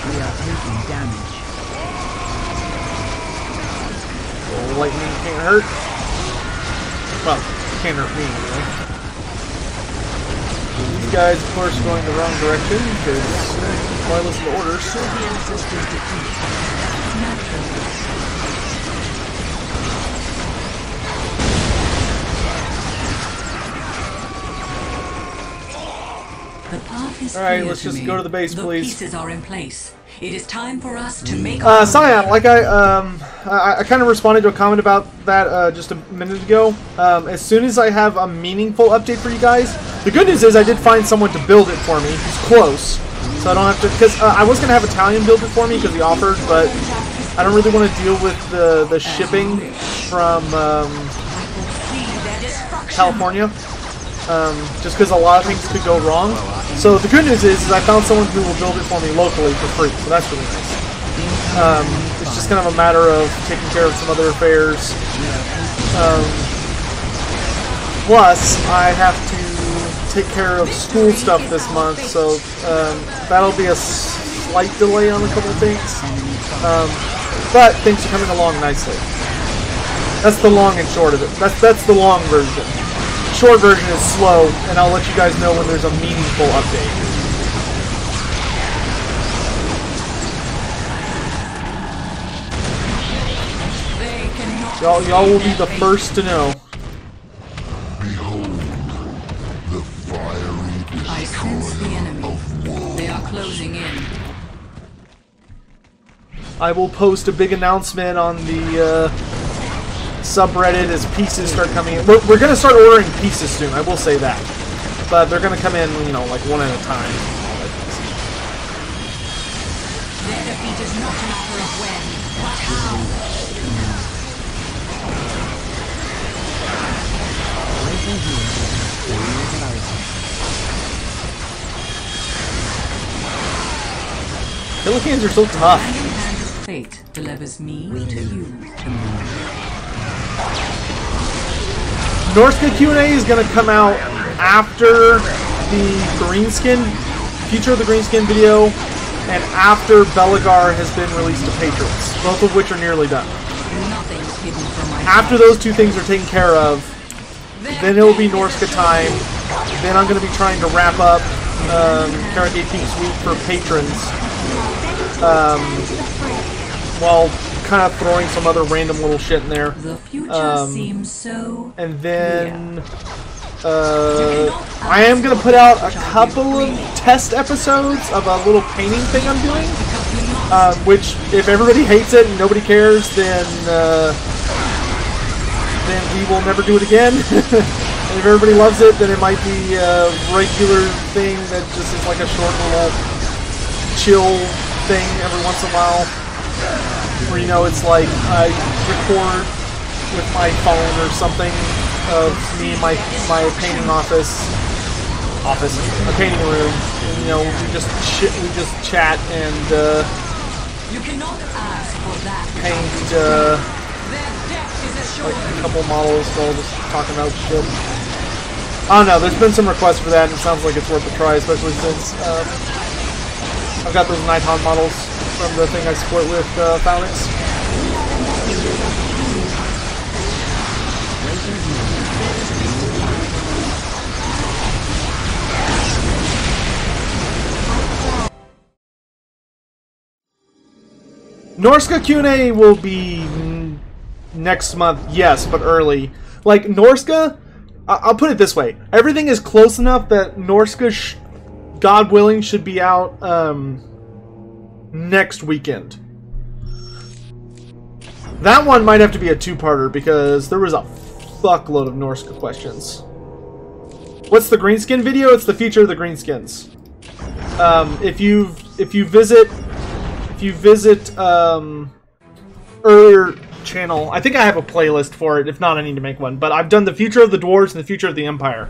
We are taking damage. Lightning can't hurt. Well, can't hurt me anyway. These guys, of course, are going the wrong direction because why listen to orders? Show the ancestors decree. The path is Alright, clear let's to just me. go to the base, The please. pieces are in place. It is time for us to make Cyan, like I kind of responded to a comment about that just a minute ago. As soon as I have a meaningful update for you guys, the good news is I did find someone to build it for me. He's close, so I don't have to. Because I was gonna have Italian build it for me because he offered, but I don't really want to deal with the shipping from California. Just because a lot of things could go wrong. So the good news is I found someone who will build it for me locally for free, so that's really nice. It's just kind of a matter of taking care of some other affairs. Plus, I have to take care of school stuff this month, so that'll be a slight delay on a couple of things. But things are coming along nicely. That's the long and short of it. That's the long version. Short version is slow, and I'll let you guys know when there's a meaningful update. Y'all will be the first to know. Behold, the fiery I sense the enemy. They are closing in. I will post a big announcement on the subreddit as pieces start coming in. We're going to start ordering pieces soon, I will say that. But they're going to come in, you know, like one at a time. Their defeat is not a matter of when, but how. Pelicans are so tough. Random hand of fate delivers me to you. Norska Q&A is going to come out after the Greenskin, Future of the Greenskin video, and after Belagar has been released to patrons, both of which are nearly done. Nothing's hidden from my After those two things are taken care of, then it will be Norska time. Then I'm going to be trying to wrap up Karate Peaks Week for patrons while kind of throwing some other random little shit in there. The future seems so And then I am gonna put out a couple of test episodes of a little painting thing I'm doing. Which, if everybody hates it and nobody cares, then we will never do it again. And if everybody loves it, then it might be a regular thing that just is like a short little chill thing every once in a while. Where, you know, it's like I record with my phone or something of me in my painting office, a painting room. And, you know, we just chat and you cannot ask for that. paint like a couple models while just talking about shit. I don't know, there's been some requests for that, and it sounds like it's worth a try, especially since I've got those Nighthawk models from the thing I split with Phalanx. Norska Q&A will be next month, yes, but early. Like, Norska, I'll put it this way. Everything is close enough that Norska, God willing, should be out next weekend. That one might have to be a two-parter because there was a fuckload of Norska questions. What's the greenskin video? It's the future of the greenskins. If you visit earlier channel, I think I have a playlist for it. If not, I need to make one. But I've done the future of the dwarves and the future of the empire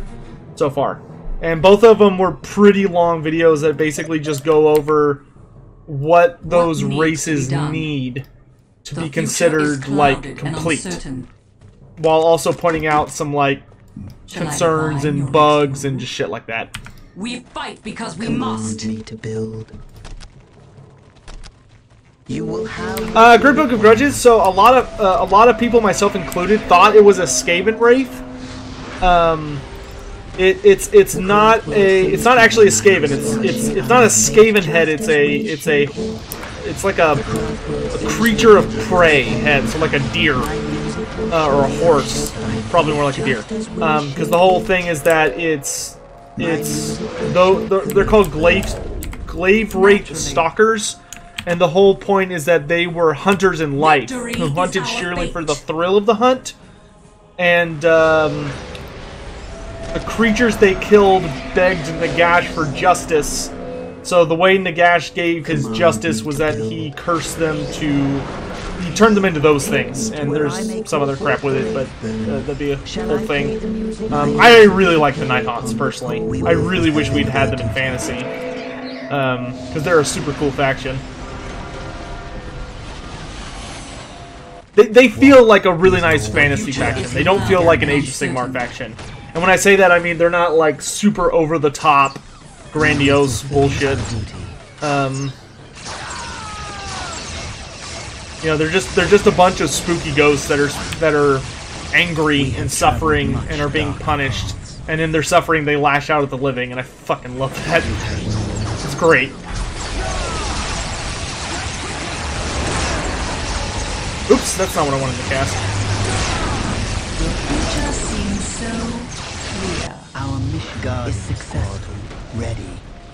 so far, and both of them were pretty long videos that basically just go over what those races need to be considered like complete, while also pointing out some like concerns and bugs and just shit like that. We fight because we must. Me to build. You will have Great Book of Grudges. So a lot of people, myself included, thought it was a Skaven wraith. It's not actually a Skaven. It's not a Skaven head. It's like a creature of prey head. So like a deer or a horse, probably more like a deer. Because the whole thing is that they're called glaive wraith stalkers. And the whole point is that they were hunters in life who hunted sheerly for the thrill of the hunt. And the creatures they killed begged Nagash for justice. So the way Nagash gave his justice was that he cursed them to... He turned them into those things. And there's some other crap with it, but that'd be a whole thing. I really like the Nighthawks, personally. I really wish we'd had them in Fantasy. Because they're a super cool faction. They feel like a really nice fantasy faction. They don't feel like an Age of Sigmar faction. And when I say that, I mean they're not like super over-the-top, grandiose bullshit. You know, they're just a bunch of spooky ghosts that are angry and suffering and are being punished. And in their suffering, they lash out at the living, and I fucking love that. It's great. Oops, that's not what I wanted to cast. The future seems so clear. our mission is successful. Ready.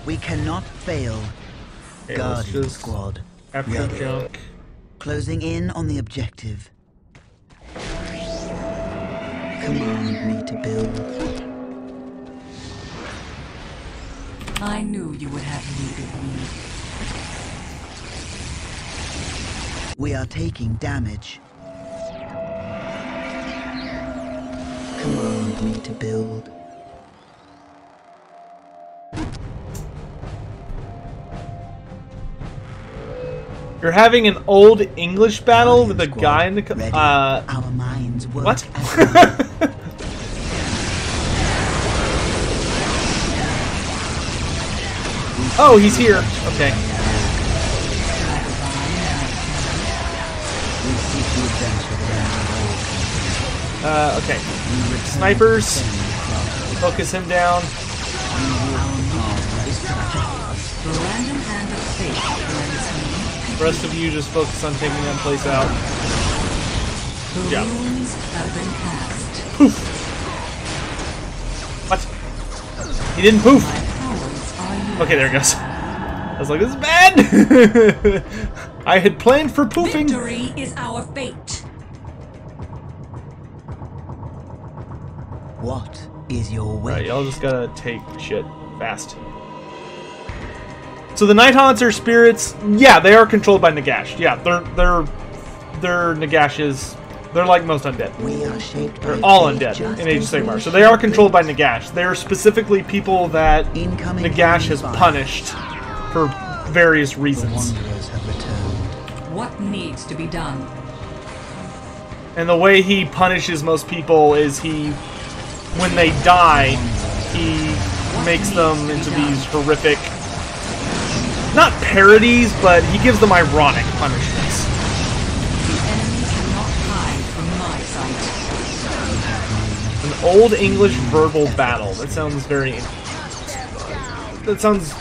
We cannot fail. Okay, Guardian squad. After Ready. junk. Closing in on the objective. Command me to build. I knew you would have needed me. We are taking damage. Command me to build. You're having an old English battle with a guy in the Ready. Our minds work what? Oh, he's here. Okay. Okay. Snipers. Focus him down. The random hand of fate grants me The rest of you just focus on taking that place out. The Yeah. runes have been cast. Poof! What? He didn't poof! Okay, there it goes. I was like, this is bad! I had planned for poofing! Victory is our fate! What is your wish? Right, y'all just gotta take shit fast. So the Night Haunts are spirits. Yeah, they are controlled by Nagash. Yeah, they're Nagash's. They're like most undead. We are shaped by They're all fate, undead just in Age of as Sigmar. we So they are should controlled by be. Nagash. They're specifically people that Incoming Nagash has fire. punished for various The reasons. wanderers have returned. What needs to be done? And the way he punishes most people is when they die, he makes them into these horrific, not parodies, but he gives them ironic punishments. The enemy cannot hide from my sight. An old English verbal battle. That sounds very... That sounds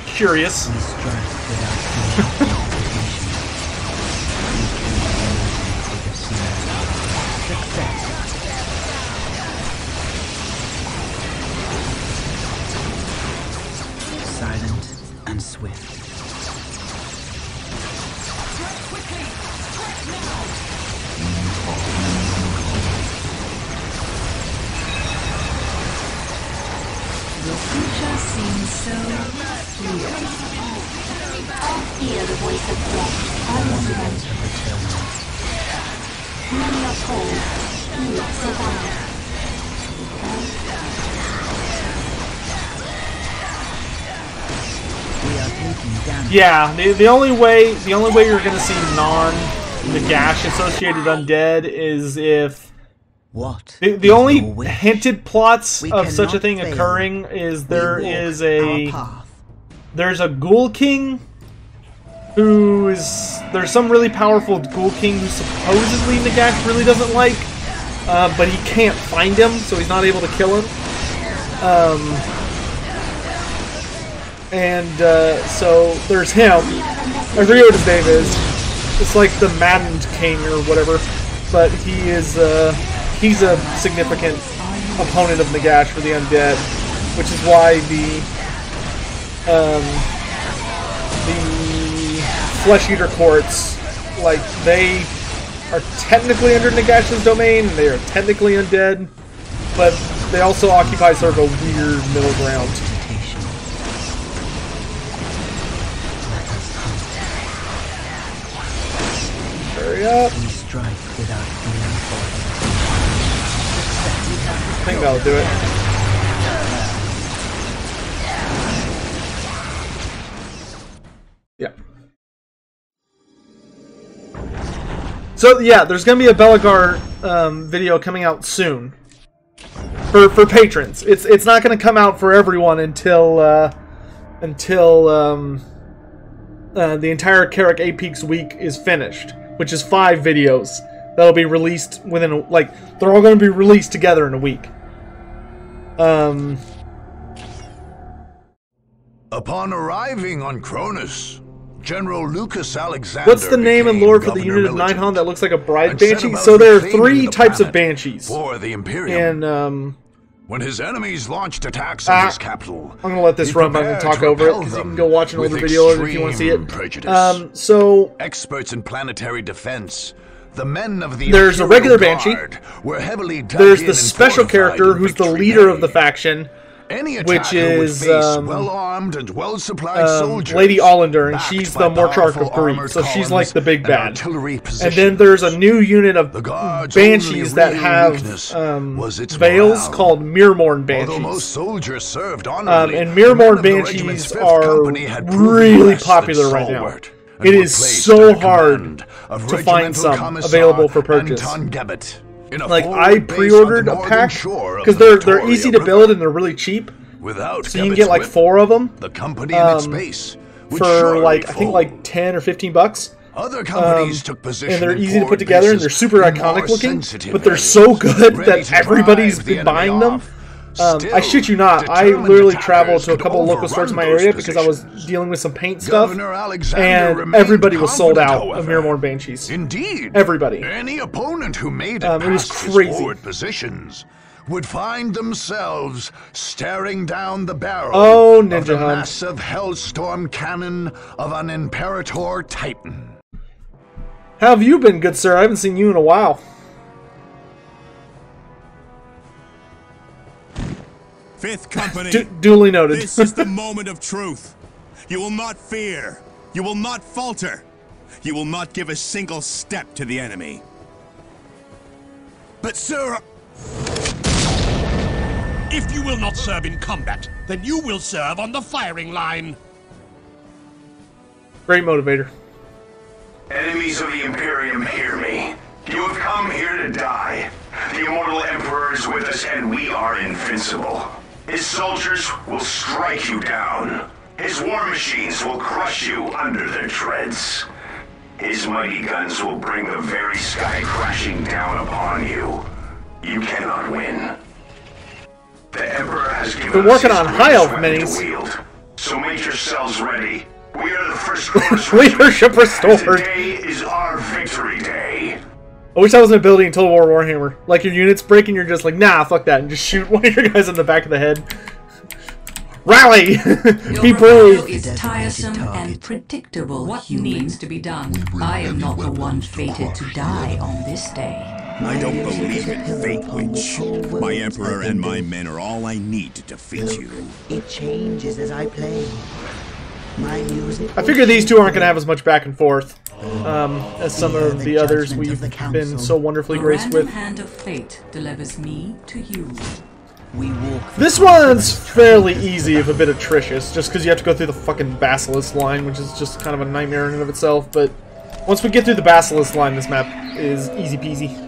curious. We strike without fear. Silent and swift. The future seems so clear. Hear the voice of death. Unlimited. Many are cold. Few survive. We are taking damage. Yeah, the only way you're gonna see non-Nagash associated undead is if What? the is only your wish? hinted plots We of such a cannot thing fail. occurring is We there walk is our a path. there's a Ghoul King there's some really powerful Ghoul King who supposedly Nagash really doesn't like, but he can't find him, so he's not able to kill him. So there's him. I forget what his name is. It's like the Maddened King or whatever, but he's a significant opponent of Nagash for the undead, which is why the Flesh Eater courts, like, they are technically under Nagash's domain, and they are technically undead, but they also occupy sort of a weird middle ground. Meditation. Let us hunt. Hurry up. We strike without fear. I think that'll do it. Yeah. So yeah, there's gonna be a Belagar video coming out soon for patrons. It's not gonna come out for everyone until the entire Carrick 8 Peaks week is finished, which is 5 videos that'll be released within they're all gonna be released together in a week. Upon arriving on Cronus, General Lucas Alexander. What's the name and became lore for the Governor unit of Militant Nighthaunt that looks like a bride and set banshee? about So there are reclaiming 3 the types of planet banshees. for the Imperium. And when his enemies launched attacks on his capital, I'm gonna let this he run. I'm gonna prepared talk to over it repel because you can them go watch an with older video if you want to see extreme it. prejudice. So Experts in planetary defense, the men of the There's a Imperial regular banshee. Guard were heavily dug there's in the and special fortified character in who's the Victory leader of Bay. the faction, Any which attacker would is, face well-armed and well-supplied soldiers, Lady Allender, and backed she's by the Mortarch powerful of Greed, armored so she's columns like the big and bad. artillery And positions. then there's a new unit of The Guard's banshees only that real have weakness was its veils morale. called Mirmorn Although most banshees. soldiers served honorably, And the men Mirmorn of the regiment's banshees 5th are company had proven really less than popular right now. stalwart, and It were is placed so under hard command of to find Regimental some Commissar available for purchase. Anton Gebbet, in a Like, forward I base pre-ordered on a the pack northern shore of because the they're Victoria easy to River. build and they're really cheap. Without So you can Gebet's get like whip, 4 of them the company and its base would for surely like, I think fall. like 10 or 15 bucks. Other companies took position And they're in easy to put forward together and they're bases super in iconic more looking, sensitive but they're areas, so good ready that to everybody's drive the been buying enemy them. off I shit you not, I literally traveled to a couple of local stores in my area because I was dealing with some paint stuff, and everybody was sold out of Miramorn Banshees. Indeed. Everybody. Any opponent who made it It was past his crazy. forward positions would find themselves staring down the barrel Oh, of Ninja the Hunt. massive Hellstorm cannon of an Imperator Titan. How have you been, good sir? I haven't seen you in a while. Fifth Company. Duly noted. This is the moment of truth. You will not fear. You will not falter. You will not give a single step to the enemy. But sir, if you will not serve in combat, then you will serve on the firing line. Great motivator. Enemies of the Imperium, hear me. You have come here to die. The immortal Emperor is with us, and we are invincible. His soldiers will strike you down. His war machines will crush you under their treads. His mighty guns will bring the very sky crashing down upon you. You cannot win. The Emperor has given We're working us on his high elf greatest weapon minis. to wield. So make yourselves ready. We are the first Cronus Leadership restored. Today is our victory day. I wish that was an ability in Total War Warhammer. Like, your unit's breaking, you're just like, nah, fuck that, and just shoot one of your guys in the back of the head. Rally! Be brave! Is tiresome and predictable. What needs to be done? I am not the one fated to die on this day. I don't believe in fate, Witch. My Emperor and my men are all I need to defeat you. It changes as I play. My music. I figure these two aren't going to have as much back and forth as some of the others we've been so wonderfully graced The with. random hand of fate delivers me to you. We walk. This one's fairly easy, if a bit atrocious, just because you have to go through the fucking Basilisk line, which is just kind of a nightmare in and of itself, but once we get through the Basilisk line, this map is easy peasy.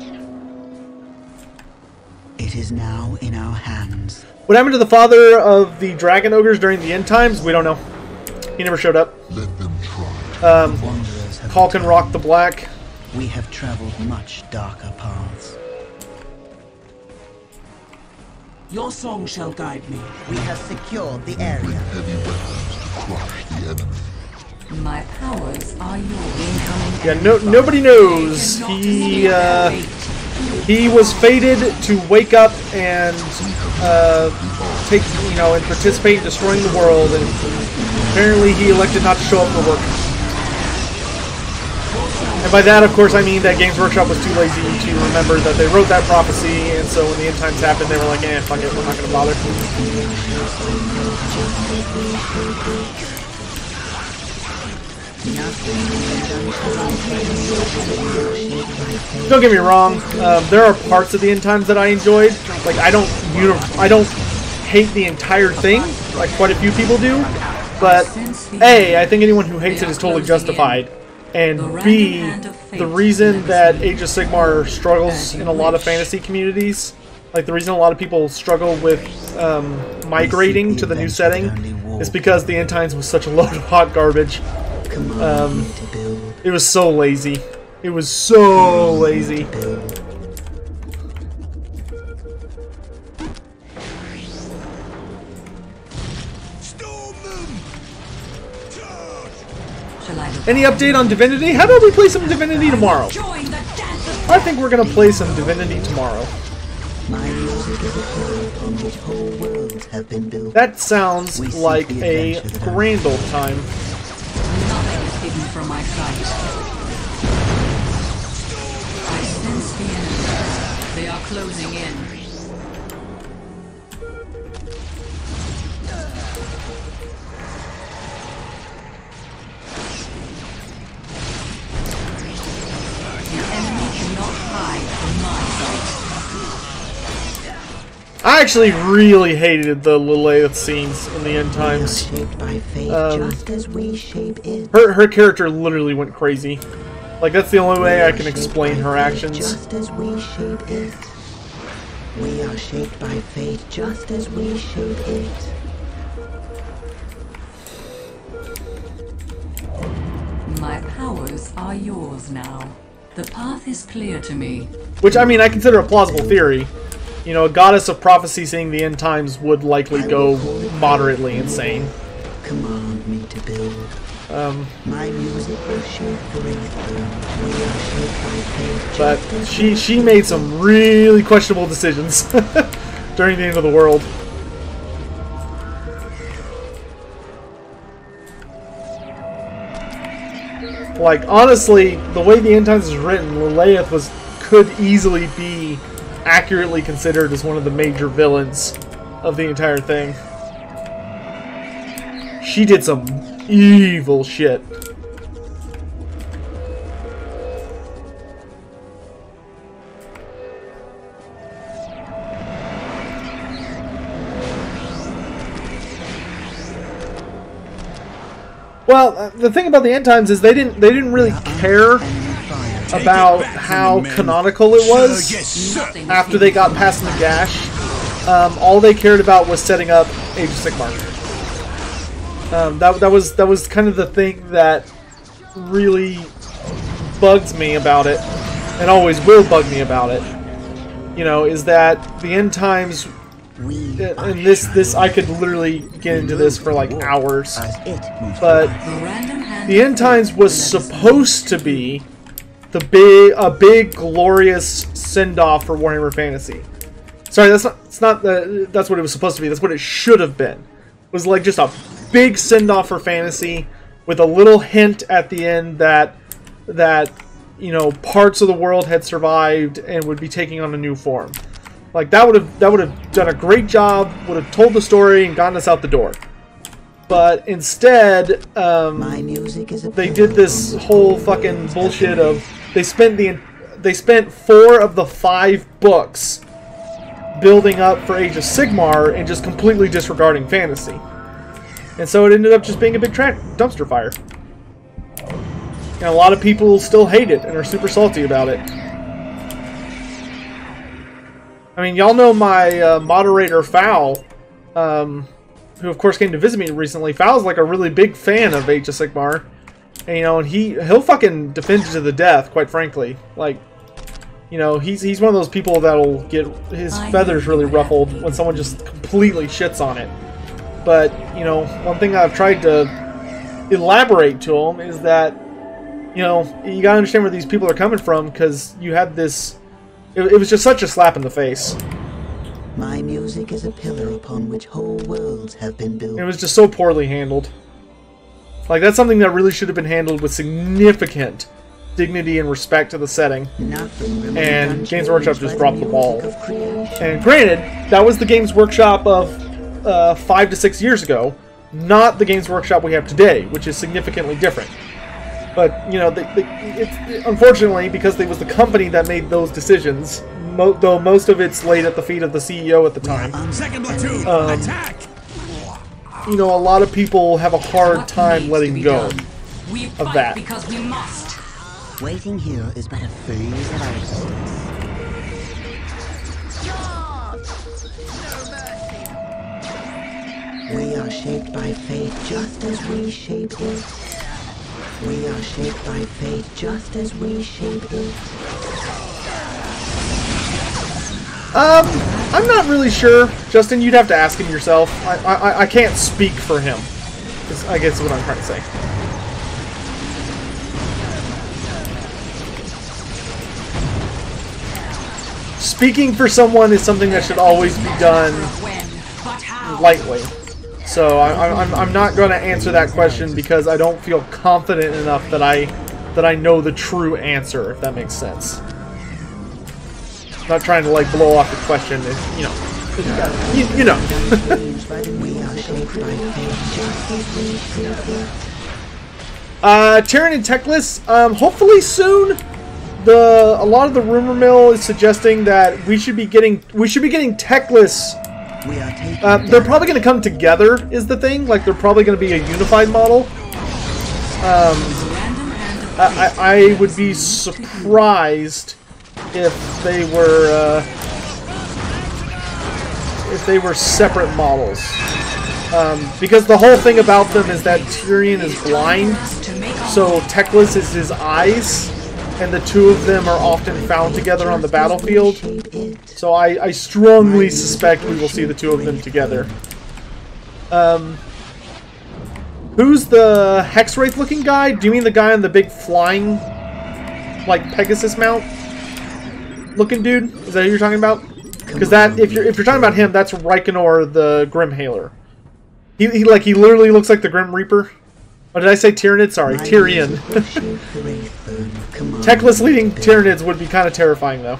It is now in our hands. What happened to the father of the Dragon Ogres during the end times? We don't know. He never showed up. Let them try. Wanderers have Hulk and returned. Rock the Black. We have traveled much darker paths. Your song shall guide me. We have secured the Bring area. heavy weapons to crush the enemy. My powers are yours. Yeah, nobody knows. He was fated to wake up and take, and participate in destroying the world, and apparently he elected not to show up for work. And by that, of course, I mean that Games Workshop was too lazy to remember that they wrote that prophecy, and so when the end times happened, they were like, eh, fuck it, we're not going to bother. Don't get me wrong, there are parts of the end times that I enjoyed. Like, I don't hate the entire thing, like quite a few people do, but A, I think anyone who hates it is totally justified, and B, the reason that Age of Sigmar struggles in a lot of fantasy communities, like the reason a lot of people struggle with migrating to the new setting, is because the end times was such a load of hot garbage. It was so lazy. It was so lazy. Any update on Divinity? How about we play some Divinity tomorrow? I think we're gonna play some Divinity tomorrow. My music is a code on which whole worlds have been built. That sounds like a grand old time. Nothing is hidden from my sight. I sense the enemy. They are closing in. The enemy cannot hide from my sight. I actually really hated the Lilith scenes in the end times. Shaped by fate, just as we shape it. Her character literally went crazy. Like, that's the only way I can explain her actions. Just as we shape it. We are shaped by fate, just as we shape it. My powers are yours now. The path is clear to me. Which, I mean, I consider a plausible theory. you know, a goddess of prophecy seeing the end times would likely go moderately insane. Command me to build. My music will shape the earth. We are shaped by fate. But she made some really questionable decisions during the end of the world. Like, honestly, the way the end times is written, Lilith could easily be accurately considered as one of the major villains of the entire thing. She did some evil shit. Well, the thing about the end times is they didn't really care about how canonical it was after they got past Nagash. All they cared about was setting up Age of Sigmar. That was kind of the thing that really bugs me about it, and always will bug me about it. You know, is that the end times, and this I could literally get into this for like hours, but the end times was supposed to be a big glorious send-off for Warhammer Fantasy. Sorry, that's what it was supposed to be. That's what it should have been. It was like just a big send-off for Fantasy with a little hint at the end that you know, parts of the world had survived and would be taking on a new form. Like, that would have done a great job, would have told the story and gotten us out the door. But instead, they did this whole fucking bullshit of they spent 4 of the 5 books building up for Age of Sigmar and just completely disregarding Fantasy. And so it ended up just being a big dumpster fire. And a lot of people still hate it and are super salty about it. I mean, y'all know my moderator, Fowl, who of course came to visit me recently. Fowl's like a really big fan of Age of Sigmar. And, you know, and he'll fucking defend it to the death, quite frankly. Like, you know, he's one of those people that'll get his feathers really ruffled when someone just completely shits on it. But, you know, one thing I've tried to elaborate to him is that, you know, you gotta understand where these people are coming from, because you had this... It was just such a slap in the face. My music is a pillar upon which whole worlds have been built. It was just so poorly handled. Like, that's something that really should have been handled with significant dignity and respect to the setting. And Games Workshop just dropped the ball. And granted, that was the Games Workshop of 5 to 6 years ago, not the Games Workshop we have today, which is significantly different. But, you know, unfortunately, because it was the company that made those decisions, though most of it's laid at the feet of the CEO at the time, Second platoon, attack! You know, a lot of people have a hard time letting go of that. Because we must. Waiting here is but a phase of our existence. We are shaped by fate just as we shape it. We are shaped by fate just as we shape it. I'm not really sure. Justin, you'd have to ask him yourself. I can't speak for him, I guess is what I'm trying to say. Speaking for someone is something that should always be done lightly. So I'm not going to answer that question because I don't feel confident enough that I know the true answer, if that makes sense. I'm not trying to like blow off the question, you know. You know. Terran and Techless, hopefully soon. A lot of the rumor mill is suggesting that we should be getting Techless. They're probably going to come together, is the thing. Like, they're probably going to be a unified model. I would be surprised if they were separate models. Because the whole thing about them is that Tyrion is blind, so Techless is his eyes. and the two of them are often found together on the battlefield. So I strongly suspect we will see the two of them together. Who's the Hexwraith looking guy? Do you mean the guy on the big flying, like Pegasus mount looking dude? Is that who you're talking about? Because that, if you're talking about him, that's Reikenor the Grimhailer. He literally looks like the Grim Reaper. Oh, did I say Tyrannid? Sorry, Tyrion. Techless leading Tyranids would be kind of terrifying, though.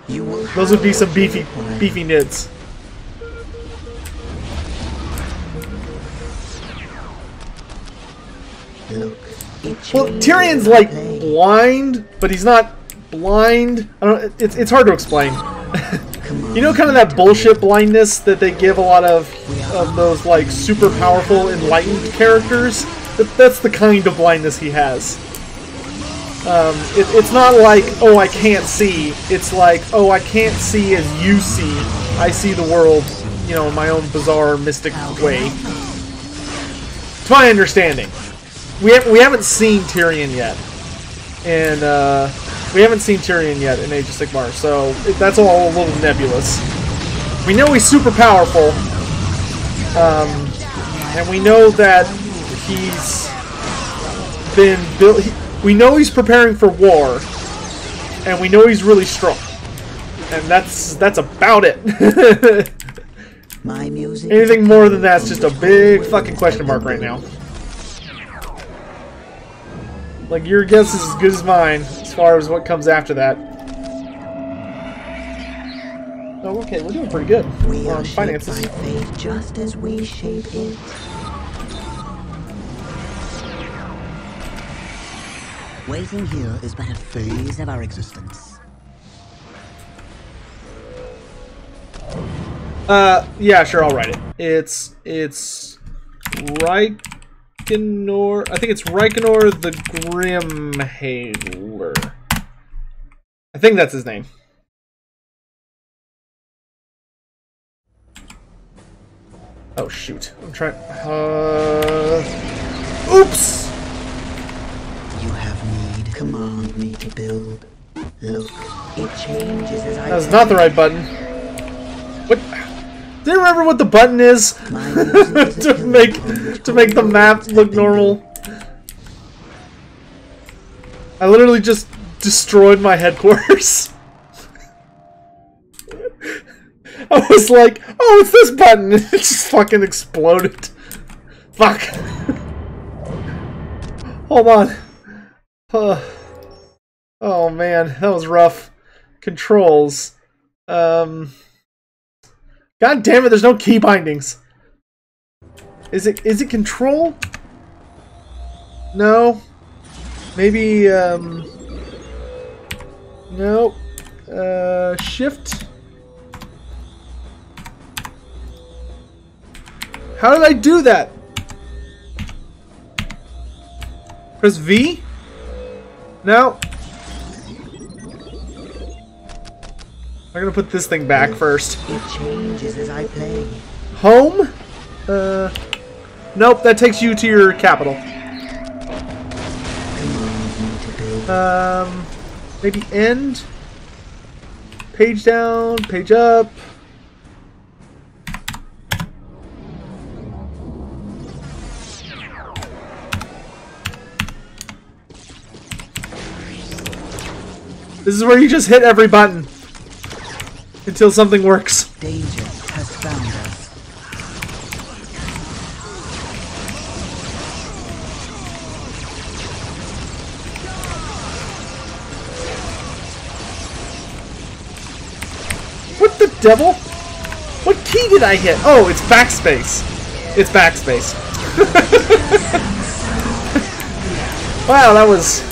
Those would be some beefy nids. Well, Tyrion's like blind, but he's not blind. I don't. It's hard to explain. You know, kind of that bullshit blindness that they give a lot of those like super powerful enlightened characters. That's the kind of blindness he has. It's not like, oh, I can't see. It's like, oh, I can't see as you see. I see the world, you know, in my own bizarre mystic way. To my understanding. We haven't seen Tyrion yet, and we haven't seen Tyrion yet in Age of Sigmar, so that's all a little nebulous. We know he's super powerful, and we know that he's been built. We know he's preparing for war, and we know he's really strong, and that's about it. Anything more than that's just a big fucking question mark right now. Like, your guess is as good as mine, as far as what comes after that. Oh, okay, we're doing pretty good. We are finances. shaped by fate just as we shape it. Waiting here is but a phase of our existence. Yeah, sure, I'll write it. It's Reikenor. I think it's Reikenor the Grimhailer. I think that's his name. Oh shoot! I'm trying. Oops! You have need. Command me to build. Look, it changes as I. That's not the right button. What? Do you remember what the button is to make the map look normal? I literally just destroyed my headquarters. I was like, "Oh, it's this button!" It just fucking exploded. Fuck. Hold on. Oh man, that was rough. Controls. God damn it, there's no key bindings. Is it control? No. Maybe no. Shift. How did I do that? Press V? No. I'm gonna put this thing back first. It changes as I play. Home? Nope, that takes you to your capital. Maybe end? Page down, page up. This is where you just hit every button until something works. Danger has found us. What the devil? What key did I hit? Oh, it's backspace. It's backspace. Wow, that was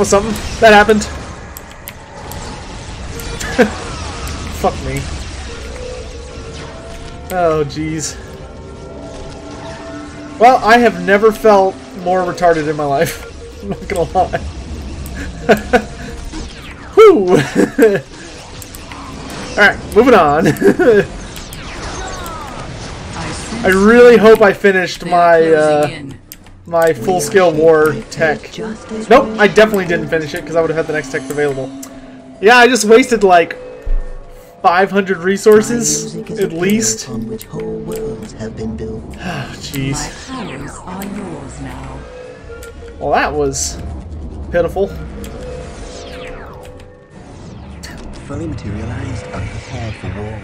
something. That happened. Fuck me. Oh, jeez. Well, I have never felt more retarded in my life. I'm not gonna lie. Whew! Alright, moving on. I really hope I finished my my full-scale war tech. Nope, I definitely didn't finish it because I would have had the next tech available. Yeah, I just wasted like 500 resources at least. On which whole worlds have been built. Jeez. My powers are yours now. Well, that was pitiful. Fully materialized and prepared for war.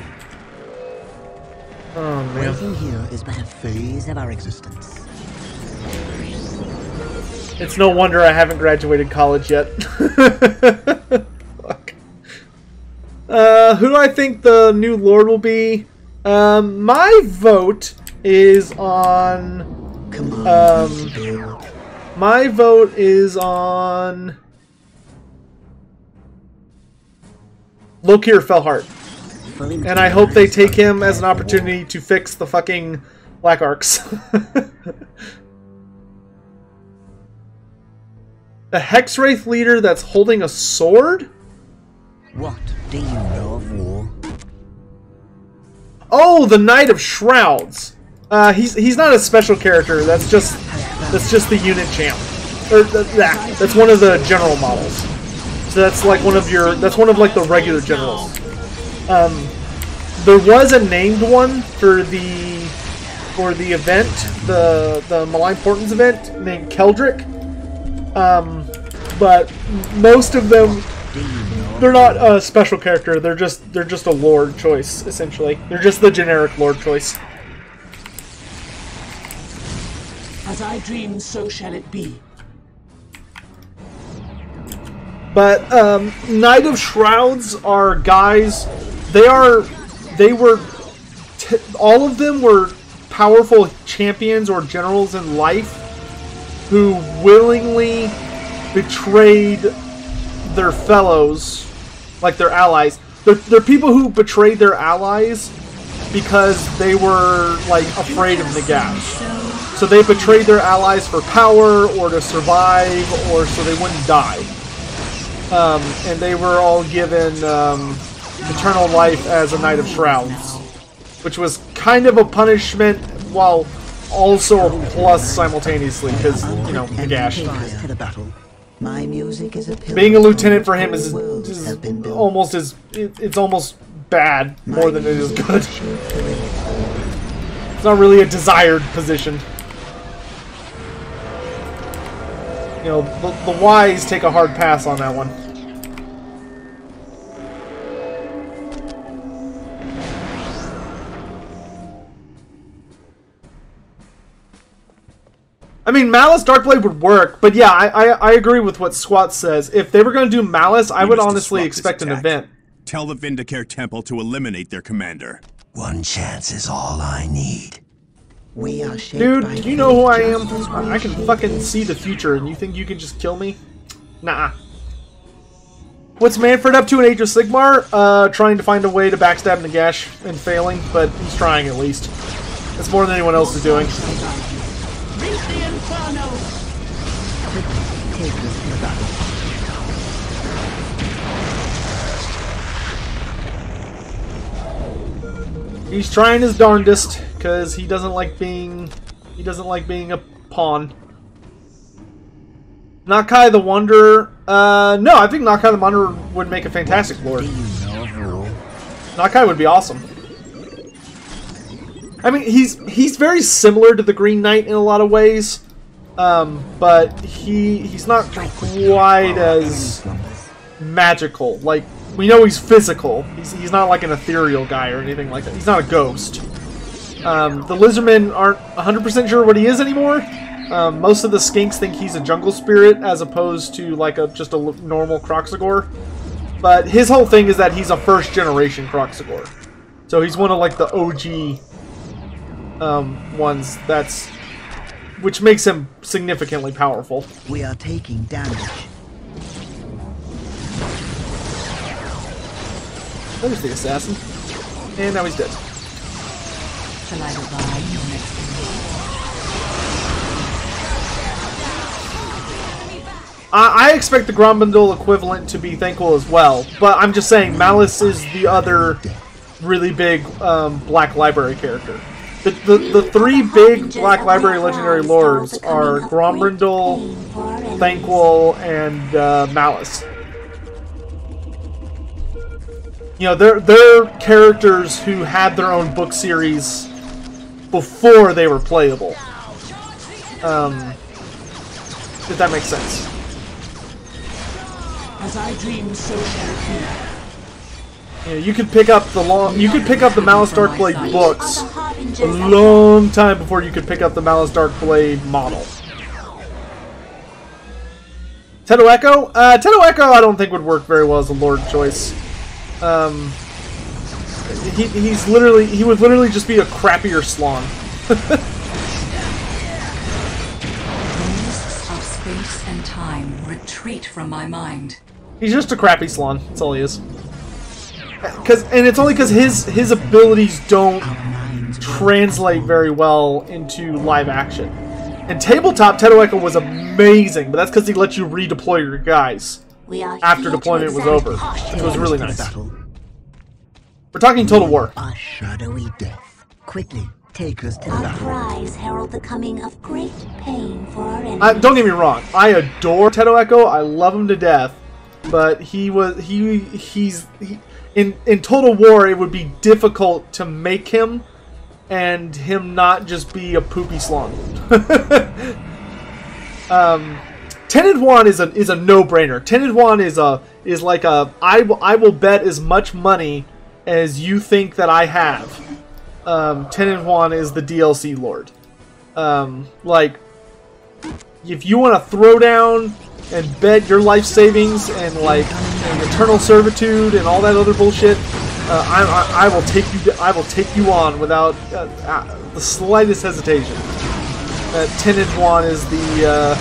Oh man. Waiting here is but a phase of our existence. It's no wonder I haven't graduated college yet. Fuck. Who do I think the new Lord will be? My vote is on... Come on, my vote is on... Lokir Felhart. And I hope they take him as an opportunity to fix the fucking Black Arcs. A Hexwraith leader that's holding a sword? What do you know of war? Oh, the Knight of Shrouds. He's not a special character. That's just the unit champ. Or that's one of the general models. So that's like one of like the regular generals. There was a named one for the event, the Malign Portents event, named Keldrick. But most of them, they're not a special character. They're just a Lord choice, essentially. They're just the generic Lord choice. As I dream, so shall it be. But Knight of Shrouds are guys. All of them were powerful champions or generals in life who willingly betrayed their fellows, like their allies. They're people who betrayed their allies because they were like afraid of Nagash. So they betrayed their allies for power or to survive or so they wouldn't die. And they were all given eternal life as a Knight of Shrouds, which was kind of a punishment while also a plus simultaneously, because, you know, Nagash. My music is a Being a lieutenant for him is almost it's almost bad more than it is good. It's not really a desired position. You know, the wise take a hard pass on that one. I mean, Malice Darkblade would work, but yeah, I agree with what Squat says. If they were going to do Malice, I would honestly expect an event. Tell the Vindicare Temple to eliminate their commander. One chance is all I need. We are Dude, do you know who I am? I can fucking see the future, and you think you can just kill me? Nah. What's Manfred up to in Age of Sigmar? Trying to find a way to backstab Nagash and failing, but he's trying at least. That's more than anyone else is doing. He's trying his darndest because he doesn't like being a pawn. Mon-Keigh the Wanderer. No, I think Mon-Keigh the Wanderer would make a fantastic lord. Mon-Keigh would be awesome. I mean, he's very similar to the Green Knight in a lot of ways, but he's not quite as magical. Like, we know he's physical. He's not like an ethereal guy or anything like that. He's not a ghost. The Lizardmen aren't 100% sure what he is anymore. Most of the skinks think he's a jungle spirit as opposed to like just a normal Kroxigor. But his whole thing is that he's a first generation Kroxigor. So he's one of like the OG ones which makes him significantly powerful. We are taking damage. There's the assassin. And now he's dead. Shall I divine your next I expect the Grombundle equivalent to be Thankful as well, but I'm just saying Malice is the other really big Black Library character. The three big Black Library Legendary Lords are Grombrindal, Thanquol, and Malice. You know, they're characters who had their own book series before they were playable. If that makes sense. As I dream, so shall it be. Yeah, you could pick up the Malice Darkblade books a long time before you could pick up the Malice Darkblade model. Teto Echo? Teto Echo I don't think would work very well as a Lord choice. He would literally just be a crappier Slon. Of space and time retreat from my mind. He's just a crappy Slon. That's all he is. And it's only because his abilities don't translate very well into live action. In tabletop, Teto Echo was amazing, but that's because he let you redeploy your guys after deployment was over, which was really nice. We're talking Total War. A shadowy death. Quickly, take us to the Our battle. cries herald the coming of great pain for our enemies. Don't get me wrong. I adore Teto Echo. I love him to death. But in Total War, it would be difficult to make him and him not just be a poopy Slon. Tened One is a no-brainer. Tened One is like a I will bet as much money as you think that I have. Tened One is the DLC Lord. Like, if you want to throw down and bet your life savings and like and eternal servitude and all that other bullshit, I will take you on without the slightest hesitation. Tened One is the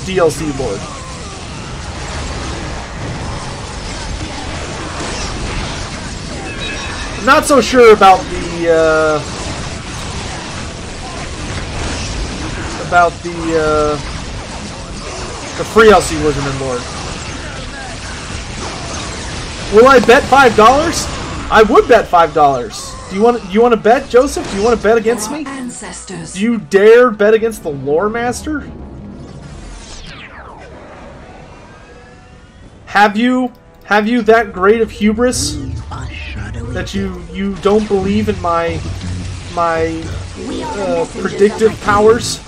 DLC Lord. I'm not so sure about the free LC Wizardman Lord. Will I bet $5? I would bet $5. Do you want to bet, Joseph? Do you want to bet against me? Ancestors. Do you dare bet against the Lore Master? Have you that great of hubris that you don't believe in my predictive powers?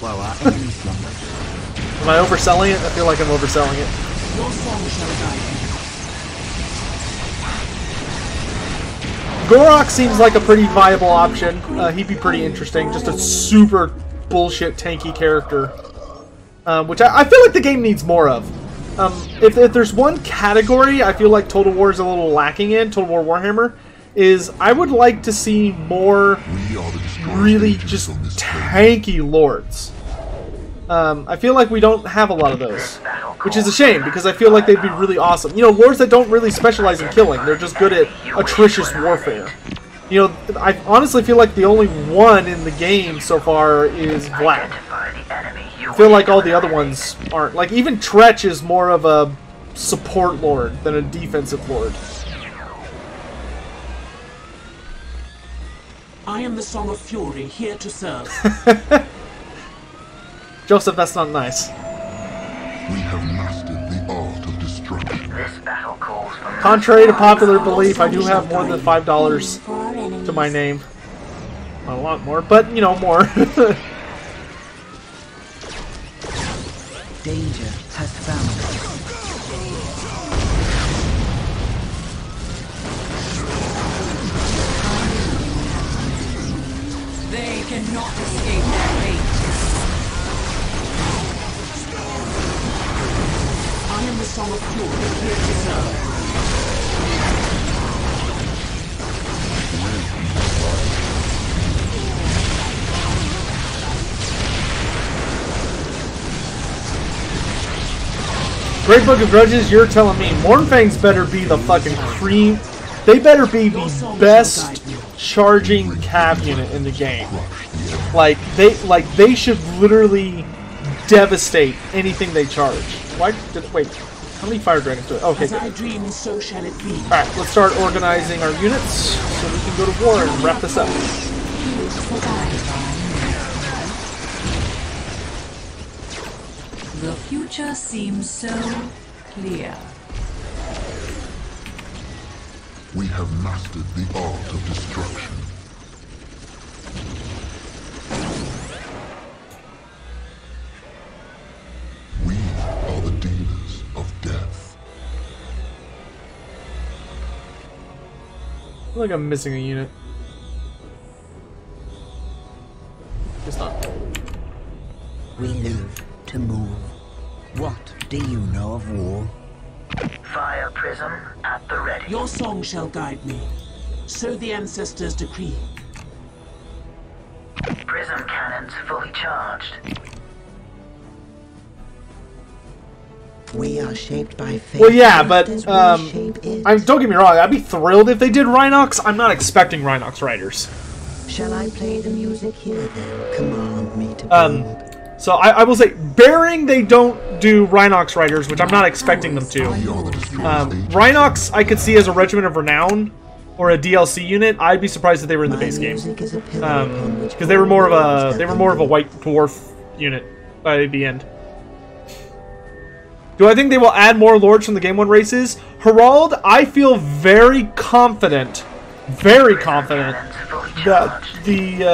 Am I overselling it? I feel like I'm overselling it. Gorok seems like a pretty viable option. He'd be pretty interesting. Just a super bullshit tanky character. Which I feel like the game needs more of. If there's one category I feel like Total War is a little lacking in, Total War Warhammer, is I would like to see more really just tanky lords. I feel like we don't have a lot of those, which is a shame because I feel like they'd be really awesome. You know, lords that don't really specialize in killing, they're just good at atrocious warfare. You know, I honestly feel like the only one in the game so far is Vlad. I feel like all the other ones aren't. Like, even Tretch is more of a support lord than a defensive lord. I am the Song of Fury, here to serve. Joseph, that's not nice. We have mastered the art of destruction. This battle calls for Contrary to popular belief, I do have more than $5 to my name. Not a lot more, but, you know, more. Danger has found us. They cannot escape their fate. I am the Song of Fury, here to serve. Great Book of Grudges, you're telling me Mournfang's better be the fucking cream. They better be the best charging cav unit in the game. Like they should literally devastate anything they charge. Wait, how many fire dragons do it? Okay, As I dream, so shall it be. Alright, let's start organizing our units so we can go to war and wrap this up. The future seems so clear. We have mastered the art of destruction. We are the dealers of death. I feel like I'm missing a unit. It's not. We live to move. What do you know of war? Fire prism at the ready. Your song shall guide me. So the ancestors decree. Prism cannons fully charged. We are shaped by fate. Well, yeah, but just as we shape it. don't get me wrong. I'd be thrilled if they did Rhinox. I'm not expecting Rhinox riders. Shall I play the music here then? Command me to build. So I will say, bearing they don't do Rhinox riders, which I'm not expecting them to. Rhinox I could see as a Regiment of Renown or a DLC unit. I'd be surprised if they were in the base game, because they were more of a white dwarf unit by the end. Do I think they will add more lords from the Game 1 races? Herald, I feel very confident that the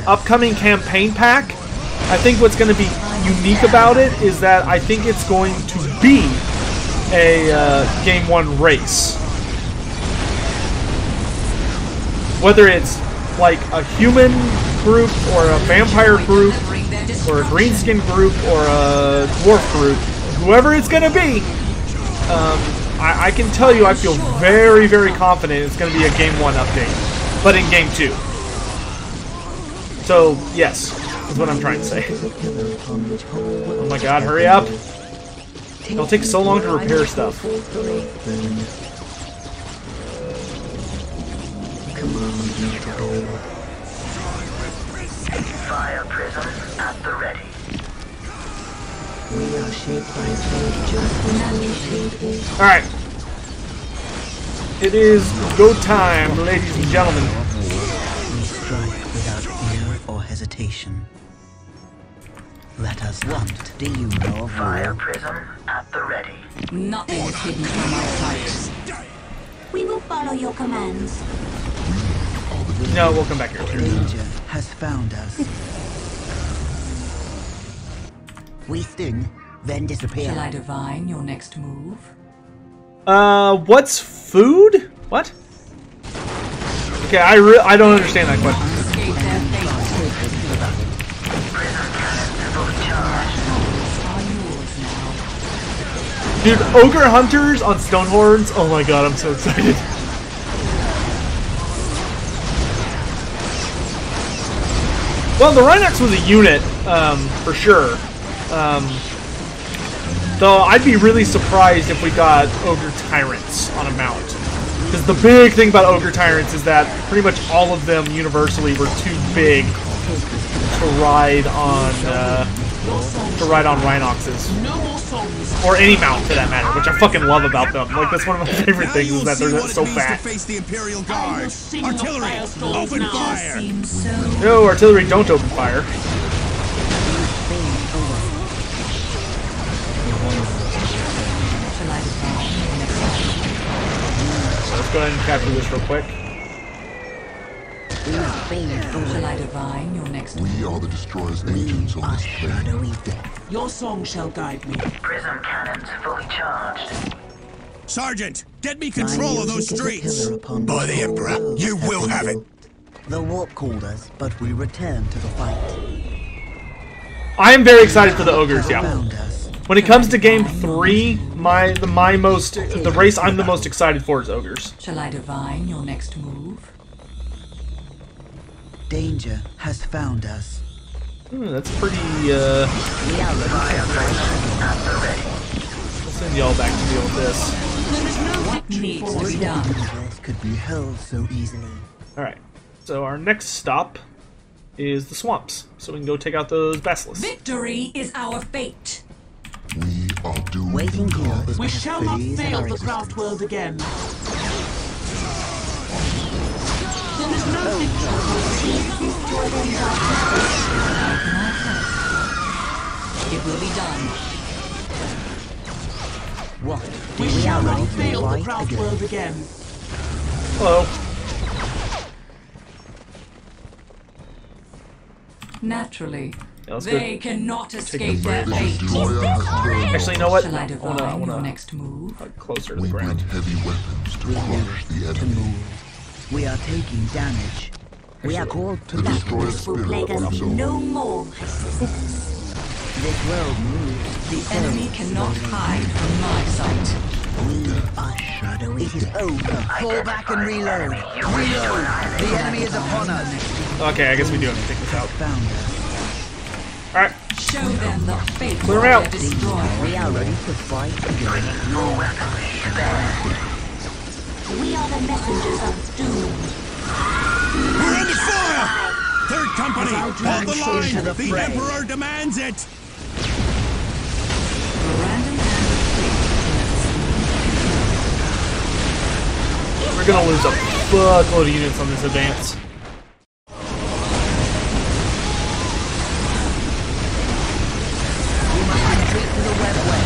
upcoming campaign pack, I think what's going to be unique about it is that I think it's going to be a Game 1 race. Whether it's like a human group or a vampire group or a greenskin group or a dwarf group, whoever it's going to be, I can tell you I feel very, very confident it's going to be a Game 1 update, but in Game 2. So, yes, is what I'm trying to say. Oh my god, hurry up! It'll take so long to repair stuff. Fire prism at the ready. We are shaped by fate just as we shape it. Alright. It is go time, ladies and gentlemen. We strike without fear or hesitation. Let us what do you know of Fire war? prism at the ready. Nothing is hidden from my sight. We will follow your commands. No, we'll come back here. Danger has found us. We sting, then disappear. Shall I divine your next move? What's food? What? Okay, I don't understand that question. Escape their fate. Dude, Ogre Hunters on Stonehorns, oh my god, I'm so excited. Well, the Rhinox was a unit, for sure. Though I'd be really surprised if we got Ogre Tyrants on a mount. Because the big thing about Ogre Tyrants is that pretty much all of them universally were too big to ride on Rhinoxes. Or any mount for that matter, which I fucking love about them. Like, that's one of my favorite things is that they're so fat. Artillery, open fire! No, artillery, don't open fire. Let's go ahead and capture this real quick. Shall I divine your next move? We are the Destroyer's agents on this plane. Your song shall guide me. Prism cannons fully charged. Sergeant, get me control of those streets! By the Emperor, you will have it! The warp called us, but we return to the fight. I am very excited for the ogres, yeah. Found us. When it comes to game 3, the race I'm the most excited for is ogres. Shall I divine your next move? Danger has found us. That's pretty, We'll send y'all back to deal with this. What needs to be done? This could be held so easily. Alright, so our next stop is the swamps. So we can go take out those basilisks. Victory is our fate. We are doomed Waiting to here cause is We shall not phase of fail our the craft existence. world again. It will be done. What? We shall not fail the craft world again. Hello. Naturally, Yeah, let's they go. cannot escape their The fate. destroyer has turned. Actually, you know what? Shall I I divine wanna your next move? closer to We the bring ground. heavy weapons to crush the To enemy. move. We are taking damage. We are called to The battle. destroyer Will spirit plague us lives on. no more, resistance. This world moves. The enemy cannot hide from my sight. We are shadow. It is over. Fall back and reload. Reload. The enemy is upon us. Okay, I guess we do have to take this out. Found us. Alright. Show them the fate Clear of him out. their destroyer. We are ready to fight again. We are the messengers of doom. We're under fire! Third company, hold the line! into the The fray. Emperor demands it! The random hand of fate. We're gonna lose a fuckload of units on this advance. We must retreat to the webway.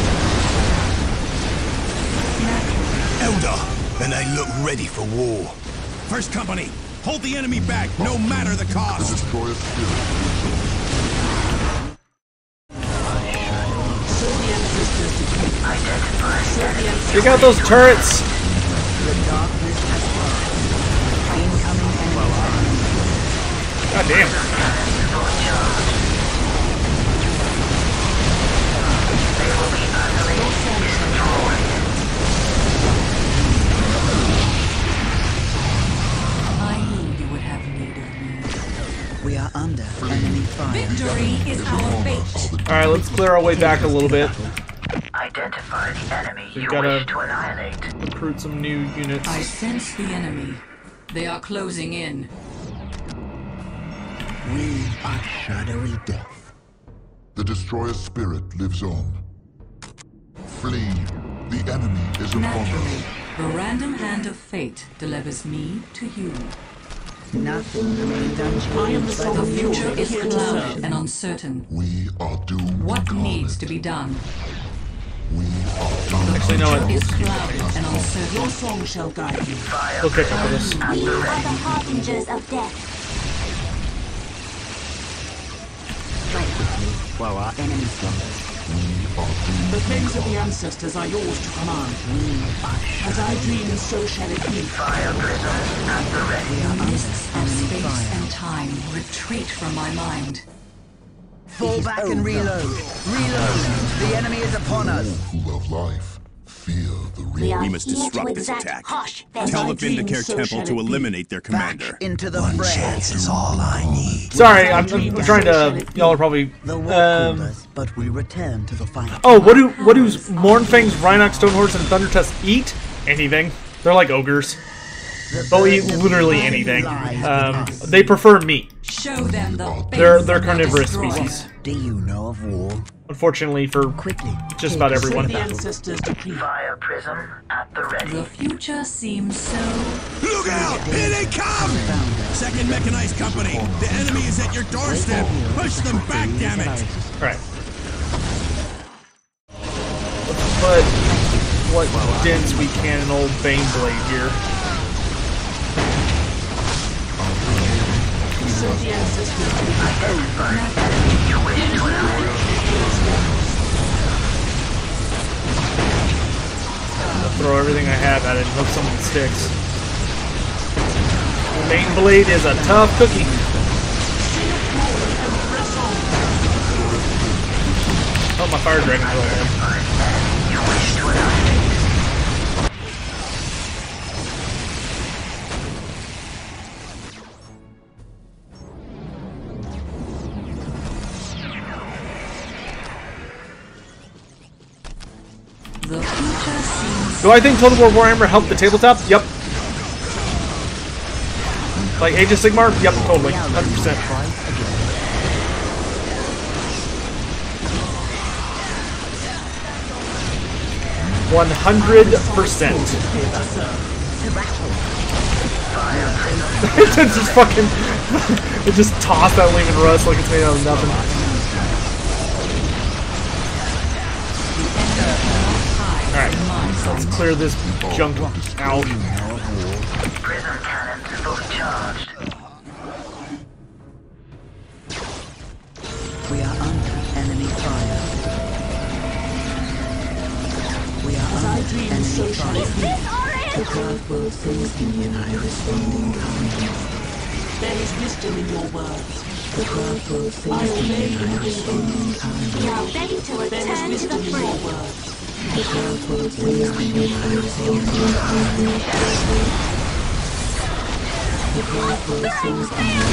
Eldar, and they look ready for war. First company, hold the enemy back, no matter the The cost! destroyer spirit lives on. Check out those turrets! The darkness has fallen. Incoming enemy. God damn. I knew you would have need of me. We are under enemy fire. Victory is our fate. Alright, let's clear our way back a little bit. Identify the enemy We've you gotta- wish to annihilate. Recruit some new units. I sense the enemy. They are closing in. We are shadowy death. The destroyer spirit lives on. Flee. The enemy is upon Naturally, us. the random hand of fate delivers me to you. Nothing remains I am the unchanged by soul The the of future fury is here to clouded serve. and uncertain. We are doomed What to needs carnage. to be done? We are doomed. Actually, no, Future is it, clouded and uncertain. Your song shall guide you. we'll catch up with us. We are the harbingers of death. Fight with me while our enemy slumbers. The things of the ancestors are yours to command. As I dream, so shall it be. The mists of space and time retreat from my mind. Fall back and reload. Reload. The enemy is upon us. Who love life fear the We real. are We must here to disrupt this exact attack. harsh Tell the vengeance. Vindicare so Temple shall to it be. eliminate their commander. Back into the fray. is all I need. Sorry, I'm trying to. Y'all are probably. The war called us, but we return to the fight. Oh, what do Mournfang's Rhinox, Stonehorse, and Thundertusk eat? Anything. They're like ogres. They'll eat literally anything. They prefer meat. Show them the fate They're of their carnivorous destroyer. species. Do you know of war? Unfortunately for Quickly. just about So everyone. the ancestors decree. Fire prism at the ready. The future seems so... Look out! Here they come! Second Mechanized Company, the enemy is at your doorstep! Push them back, damn it! Alright. Let's put what dents we can in old Baneblade here. So the ancestors I'll throw everything I have at it and hope something sticks. Baneblade is a tough cookie. Oh, my fire dragon's all in. You wish to annihilate. The future seems... Do I think Total War Warhammer helped the tabletop? Yep. Like Age of Sigmar? Yep, totally. 100%. $100%. It just fucking... it just tossed that Lehman Russ like it's made out of nothing. Alright, let's clear this junk out. Prism cannons fully charged. We are under enemy fire. We are under enemy fire. The crowd will sing in Iris in kindness. There is wisdom in your words. The crowd will sing in Iris in kindness. We are ready to There is return to the wisdom in your fray. words. The crowd will sing in Iris in kindness. The crowd will sing in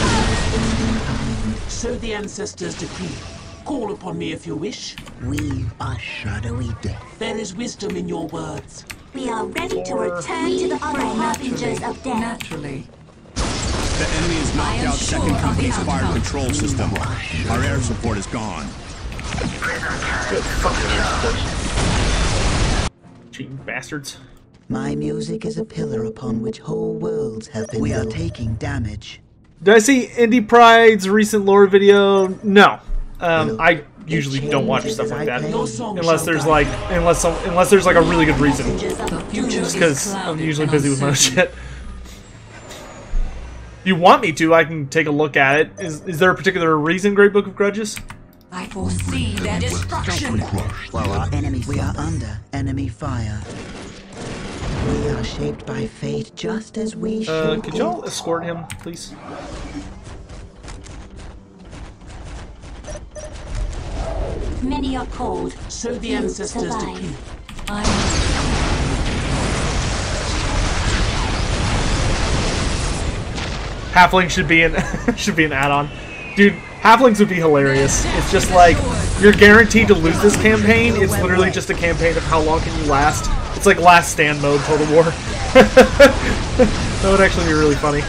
Iris in kindness. So the ancestors decree. Call upon me if you wish. We are shadowy death. There is wisdom in your words. We are ready to return to the fray. Harbingers of death. Naturally. The enemy has knocked out second company's fire control system. Our air support is gone. Cheating bastards. My music is a pillar upon which whole worlds have been built. We are taking damage. Did I see Indie Pride's recent lore video? No. I usually don't watch stuff like that unless there's like unless there's like a really good reason. Just because I'm usually busy with my own shit. If you want me to, I can take a look at it. Is there a particular reason, Great Book of Grudges? I foresee their destruction. Well, our enemies. We are under enemy fire. We are shaped by fate just as we should. Could y'all escort him, please? Many are called. So the ancestors decree. Halfling should be an should be an add-on. Dude, halflings would be hilarious. It's just like you're guaranteed to lose this campaign. It's literally just a campaign of how long can you last. It's like Last Stand mode, Total War. That would actually be really funny.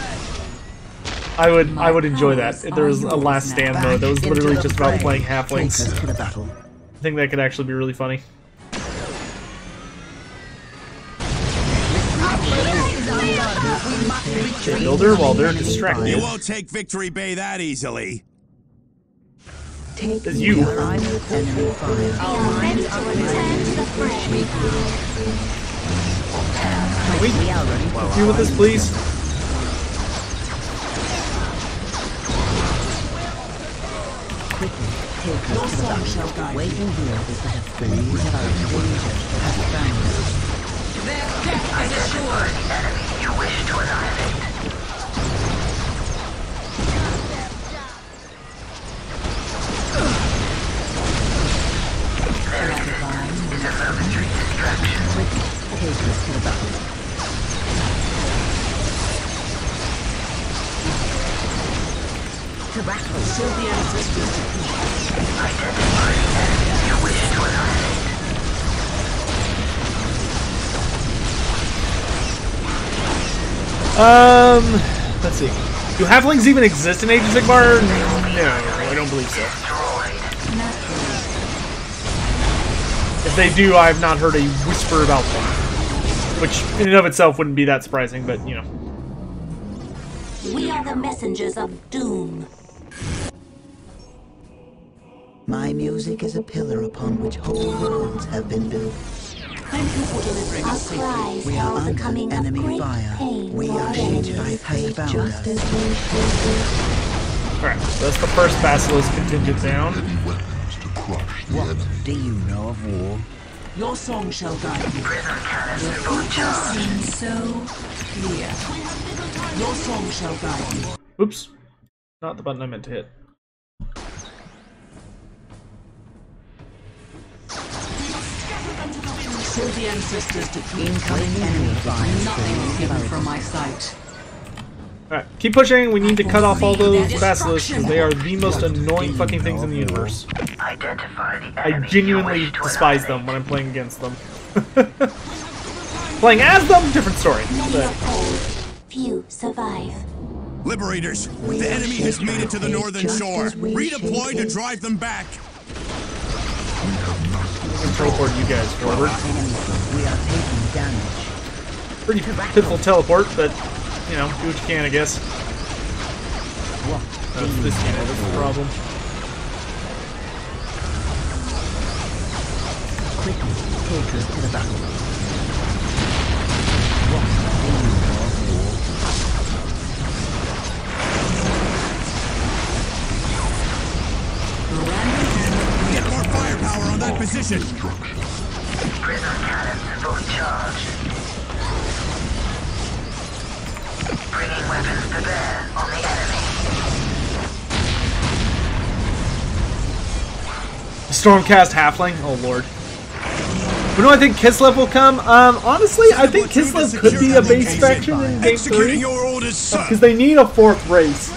I would enjoy that if there was a Last Stand mode that was literally just about playing halflings. I think that could actually be really funny. Builder while they're distracted. You won't take Victory Bay that easily. It's you. We are ready to return to the fray. Can we deal with this, please? Your song shall guide you. Waiting here is that believe that our danger has found us. Their death is assured. Enemy you wish to annihilate. Their enemy is a momentary distraction. Take us to the battle. To battle. So the ancestors decree. Identify the enemy you wish to annihilate. Let's see. Do halflings even exist in Age of Sigmar? No, I don't believe so. If they do, I've not heard a whisper about them. Which, in and of itself, wouldn't be that surprising, but, you know. We are the messengers of doom. My music is a pillar upon which whole worlds have been built. Thank you for delivering Our us safely. cries We are are the under coming of enemy great fire. pain We for are our shaped by vengeance. fate just as we should be. Alright, so that's the first Basilisk contingent down. Weapons to crush the What enemy. do you know of war? Your song shall guide you. Prism cannons fully charged. Seems so clear. Your song shall guide you. Oops. Not the button I meant to hit. So the ancestors decree. Incoming enemy fire. Nothing is hidden from my sight. Alright, keep pushing. We need to cut off all those Basilisks because they are the most annoying fucking things in the universe. Identify the I enemy genuinely you wish to despise annihilate. them when I'm playing against them. Playing as them, different story. Many But are called. Few survive. Liberators, the enemy has made it to the northern shore. Redeploy to drive them back. control toward you guys forward. We are taking damage. Pretty pitiful teleport, but, you know, do what you can, I guess. This unit is the problem. Quickly, take us to the battle. Get more firepower on that position. Prism cannons fully charged. Bringing weapons to bear on the enemy. Stormcast Halfling? Oh lord. When do I think Kislev will come? Honestly, I think Kislev could be a base faction in Game 3. Because they need a 4th race.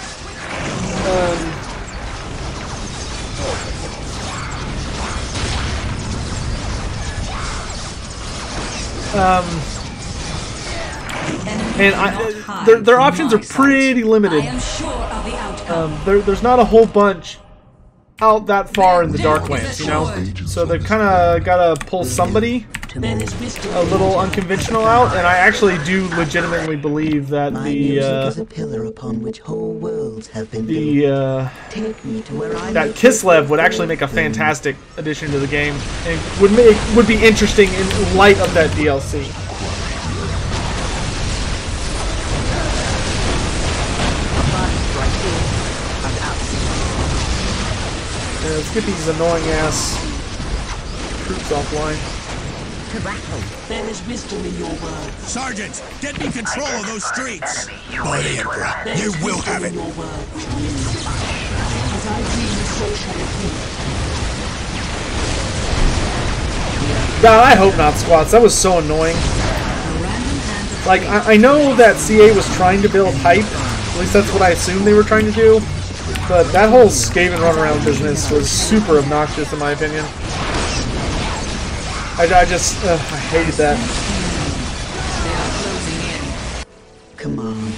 And their options are pretty limited. There's not a whole bunch out that far in the Darklands, you know? So they've kind of got to pull somebody a little unconventional out, and I actually do legitimately believe that that Kislev would actually make a fantastic addition to the game, and would be interesting in light of that DLC. Let's get these annoying ass troops offline. There is wisdom in your words. Sergeant, get me control of those streets. By the Emperor, you will have it. As I dream, so shall it be. God, I hope not, Squats. That was so annoying. Like, I know that CA was trying to build hype. At least that's what I assumed they were trying to do. But that whole Skaven runaround business was super obnoxious in my opinion. I just, I hated that. Come on,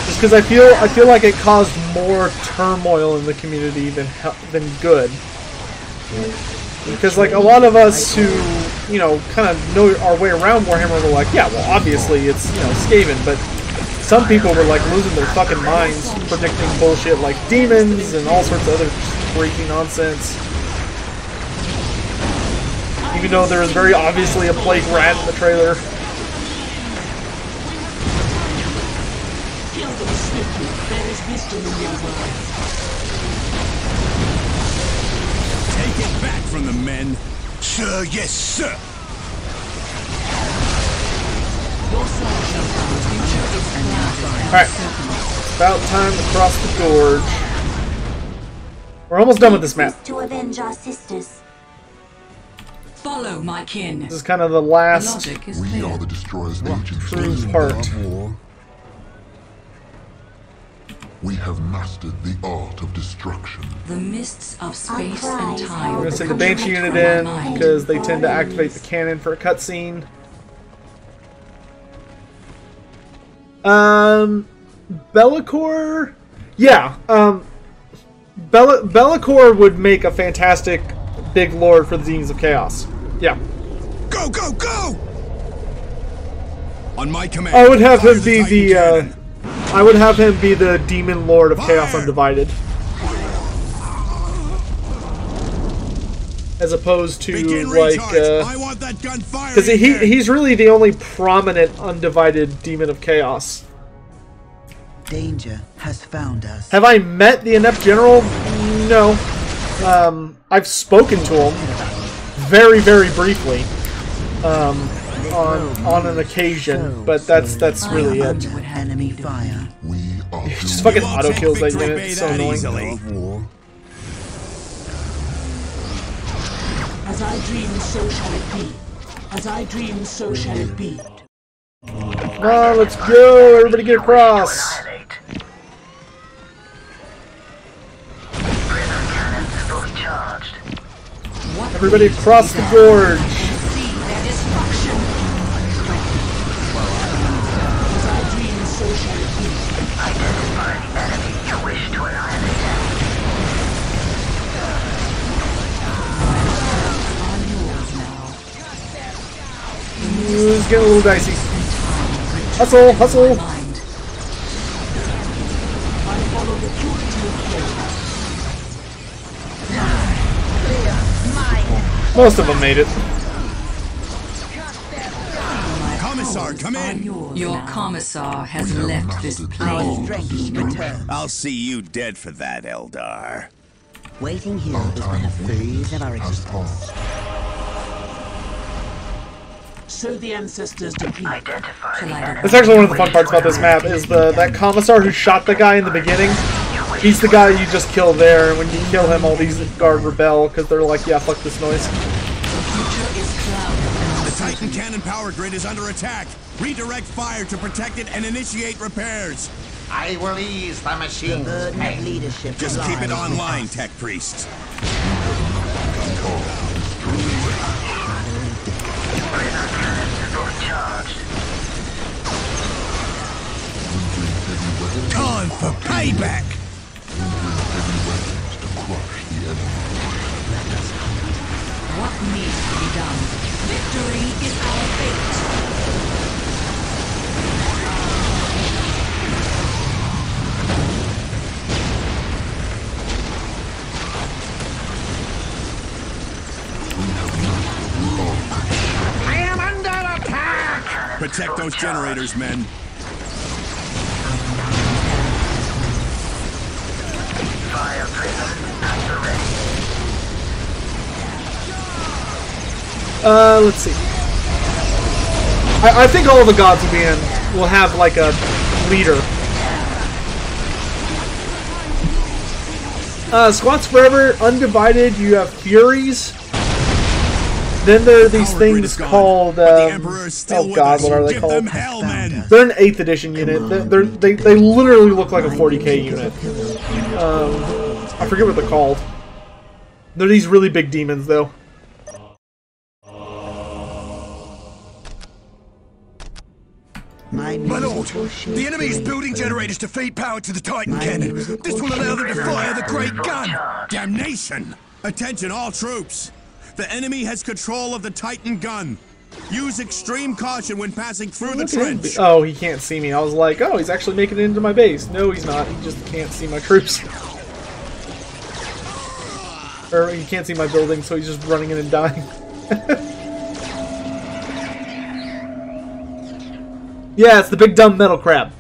just because I feel like it caused more turmoil in the community than good. Because like a lot of us who, you know, kind of know our way around Warhammer were like, yeah, well obviously it's, you know, Skaven, but some people were like losing their fucking minds predicting bullshit like demons and all sorts of other freaky nonsense. Even though there was very obviously a plague rat in the trailer. Take it back from the men. Sir, yes, sir. Alright, about time to cross the gorge. We're almost done with this map. To avenge our sisters. Follow my kin. This is kind of the last We are the Destroyer's agents. true part. We have mastered the art of destruction. The mists of space and time. We're going to send the Banshee unit in because they tend to activate the cannon for a cutscene. Be'lakor? Yeah, Be'lakor would make a fantastic big lord for the Demons of Chaos. Yeah. Go, go, go! On my command. I would have him be the, I would have him be the Demon Lord of Chaos Undivided. As opposed to, like, because he's really the only prominent undivided Demon of Chaos. Danger has found us. Have I met the Inept General? No. I've spoken to him very, very briefly on an occasion, but that's really it. Enemy fire. He just fucking auto kills that unit. It's so annoying. As I dream, so shall it be. As I dream, so shall it be. Come on, let's go! Everybody get across! Everybody across the gorge! It's getting a little dicey. Hustle, hustle. Mind. I follow the purity of Most of them made it. Commissar, come in! Your commissar has left this plane. Strength returns. I'll see you dead for that, Eldar. Waiting here has been a phase of our existence. So the ancestors decree. Identify the enemy. That's actually one of the fun parts about this map is that commissar who shot the guy in the beginning. He's the guy you just kill there, and when you kill him, all these guard rebel because they're like, yeah, fuck this noise. The Titan cannon power grid is under attack. Redirect fire to protect it and initiate repairs. I will ease the machine. The burden of leadership. Just keep it online, tech priests. Time for payback! What needs to be done? Victory is our fate. I am under attack! Protect those generators, men. Fire prism at the ready. Let's see. I think all the gods will have like a leader. Squats Forever, Undivided, you have Furies. Then there are these things called, oh god, what are they called? They're an 8th edition unit. They literally look like a 40k unit. I forget what they're called. They're these really big demons, though. My lord, the enemy is building generators to feed power to the Titan cannon. This will allow them to fire the great gun. Damnation! Attention, all troops. The enemy has control of the Titan gun. Use extreme caution when passing through the trench. Oh, he can't see me. I was like, oh, he's actually making it into my base. No, he's not. He just can't see my troops. Or he can't see my building, so he's just running in and dying. Yeah, it's the big dumb metal crab.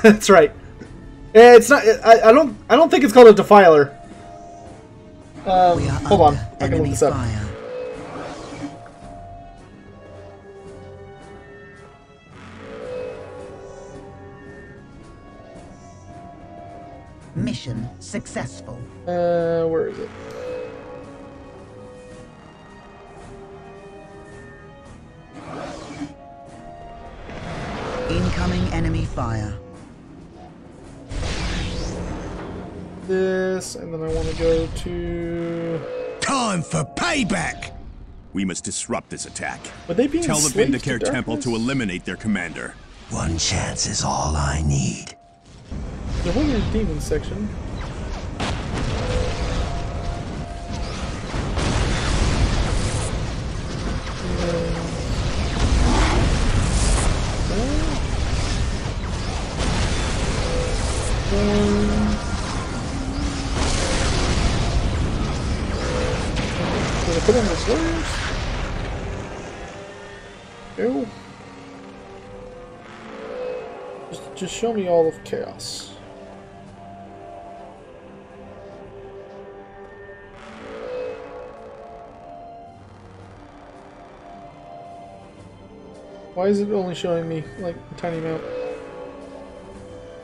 That's right. It's not. I don't think it's called a defiler. Hold on. I can look this up. Fire. Mission successful. Where is it? Incoming enemy fire. This, and then I want to go to... Time for payback! We must disrupt this attack. Would they be Tell the enslaved to Vindicare Temple darkness? to eliminate their commander. One chance is all I need. There wasn't a demon section. Did I put in the slaves? Ew. Just show me all of chaos. Why is it only showing me like a tiny amount?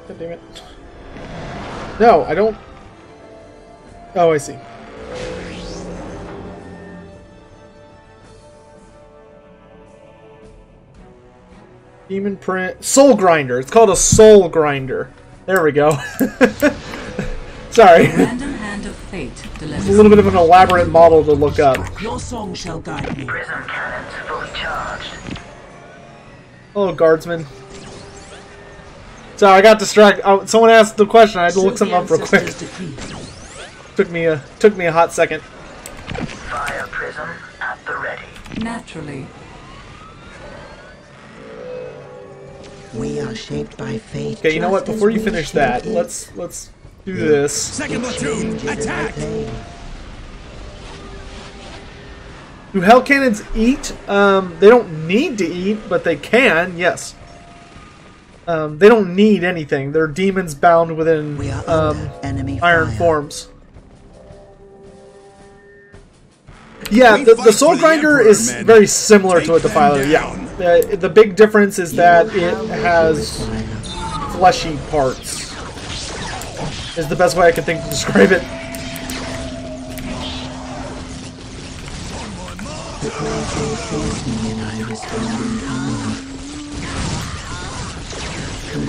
God damn it. No, I don't. Oh, I see. Demon print. Soul grinder. It's called a soul grinder. There we go. Sorry. Random hand of fate delivers. It's a little bit of an elaborate model to look up. Your song shall guide me. Prism cannons fully charged. Oh, guardsman. Sorry, I got distracted. Oh, someone asked the question. I had to look something up real quick. Took me a hot second. Fire prism at the ready. Naturally. We are shaped by fate. Okay, you know what? Before you finish that, let's do this. Second platoon, attack! Do hell cannons eat? They don't need to eat, but they can. Yes. They don't need anything. They're demons bound within iron forms. Yeah, the Soul Grinder is very similar to a Defiler. Yeah. The big difference is that it has fleshy parts. Is the best way I can think to describe it.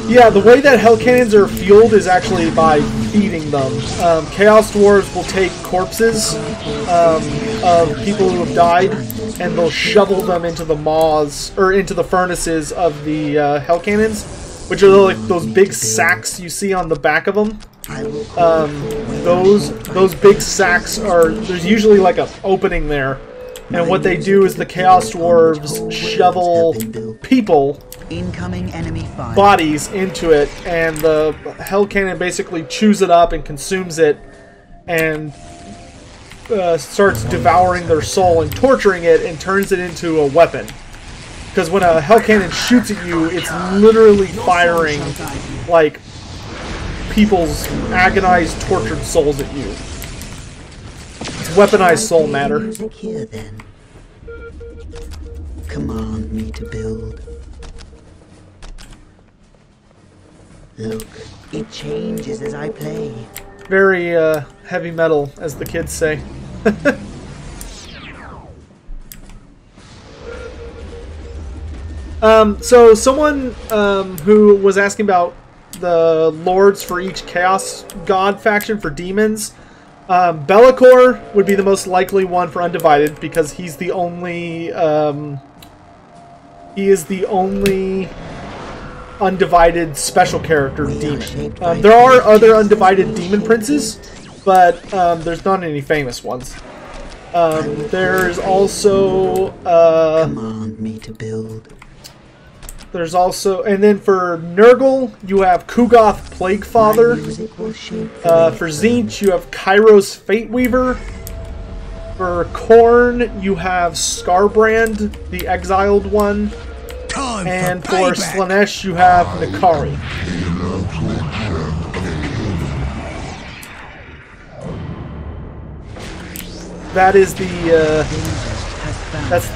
Yeah, the way that hell cannons are fueled is actually by feeding them. Chaos Dwarves will take corpses of people who have died, and they'll shovel them into the maws, or into the furnaces of the hell cannons, which are like those big sacks you see on the back of them. Those big sacks are, there's usually like an opening there, and what they do is the Chaos Dwarves shovel people, incoming enemy fire, bodies into it, and the hell cannon basically chews it up and consumes it, and starts devouring their soul and torturing it, and turns it into a weapon. Because when a hell cannon shoots at you, it's literally firing like people's agonized, tortured souls at you. It's weaponized soul matter. Here then. Command me to build. Look, it changes as I play. Very heavy metal, as the kids say. So someone who was asking about the lords for each Chaos God faction for demons, Be'lakor would be the most likely one for Undivided, because he's the only he is the only Undivided special character demon. There are other Undivided demon princes, but there's not any famous ones. There's also command me to build. There's also, and then for Nurgle, you have Kugoth Plaguefather. For Tzeentch, you have Kairos Fateweaver. For Khorne, you have Skarbrand, the exiled one. And for Slaanesh, you have N'Kari. That is the that's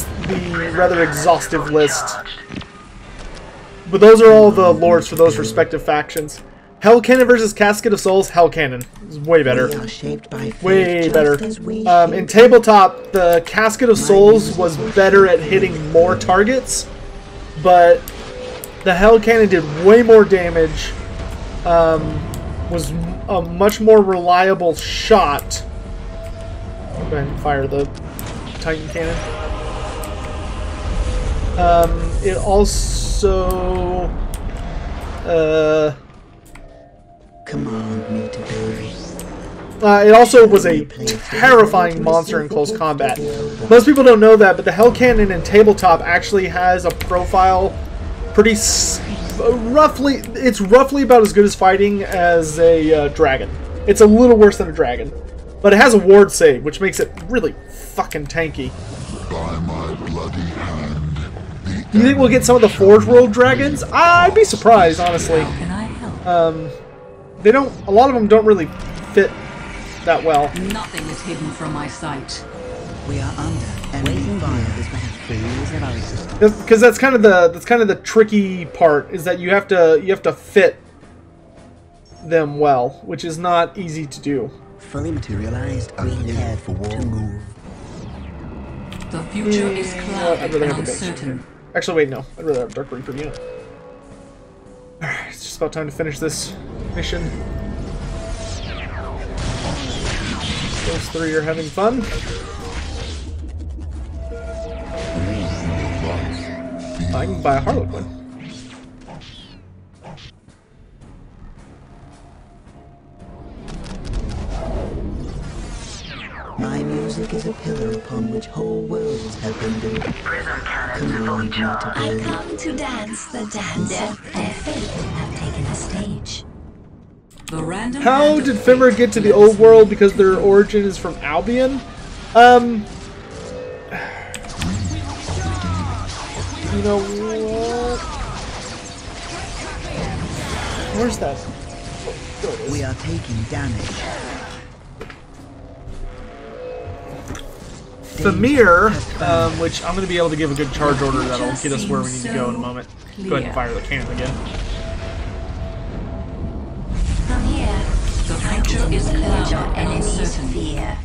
the rather exhaustive list. But those are all the lords for those respective factions. Hell Cannon versus Casket of Souls, Hell Cannon is way better. Way better. In tabletop, the Casket of Souls was better at hitting more targets, but the Hell Cannon did way more damage, was a much more reliable shot. Go ahead and fire the Titan Cannon. It also command me to build. It also was a terrifying monster in close combat. Most people don't know that, but the Hell Cannon in tabletop actually has a profile it's roughly about as good as fighting as a dragon. It's a little worse than a dragon. But it has a ward save, which makes it really fucking tanky. By my bloody hand. Do you think we'll get some of the Forge World dragons? I'd be surprised, honestly. They don't. A lot of them don't really fit that well. Nothing is hidden from my sight. We are under enemy fire. Because that's kind of the tricky part, is that you have to fit them well, which is not easy to do. Fully materialized, prepared for war. To move. The future is clouded and uncertain. Actually, wait, no. I'd rather have Dark Reaper unit. Alright, it's just about time to finish this mission. Those three are having fun. I can buy a Harlequin. My music is a pillar upon which whole worlds have been built. Prism cannon cannons fully charged. I come to dance the dance of their fate have taken a stage. The random How did Fimmer get to the old world? Because their origin is from Albion? You know what? Where's that? We are taking damage. Famir, which I'm going to be able to give a good charge order that'll get us where we need to go in a moment. Go ahead and fire the cannon again. From here, The future is clouded your and enemy's uncertain. fear.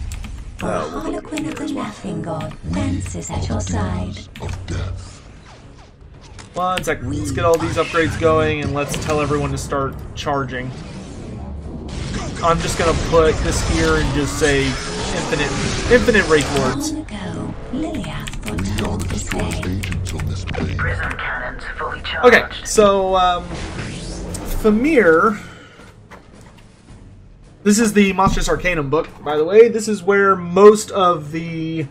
For a Harlequin of the Laughing God dances at your side. Of death. One sec. Let's get all these upgrades going and let's tell everyone to start charging. I'm just going to put this here and just say infinite Wraith Lords. Long ago, Liliath We are foretold the this destroyer's day. agents on this plane. Prism cannons fully charged. Okay, so, Famir. This is the Monstrous Arcanum book, by the way. This is where most of the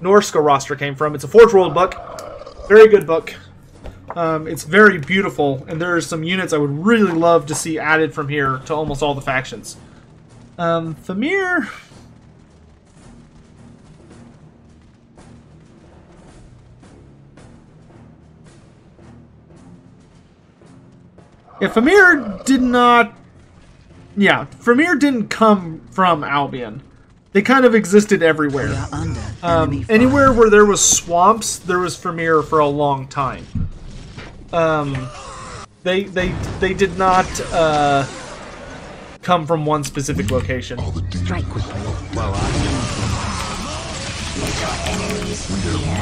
Norska roster came from. It's a Forge World book. Very good book. It's very beautiful, and there are some units I would really love to see added from here to almost all the factions. Famir... Yeah, Famir did not... Yeah, Famir didn't come from Albion. They kind of existed everywhere. We are under enemy fire. Anywhere where there was swamps, there was Famir for a long time. They did not come from one specific location. Strike quickly.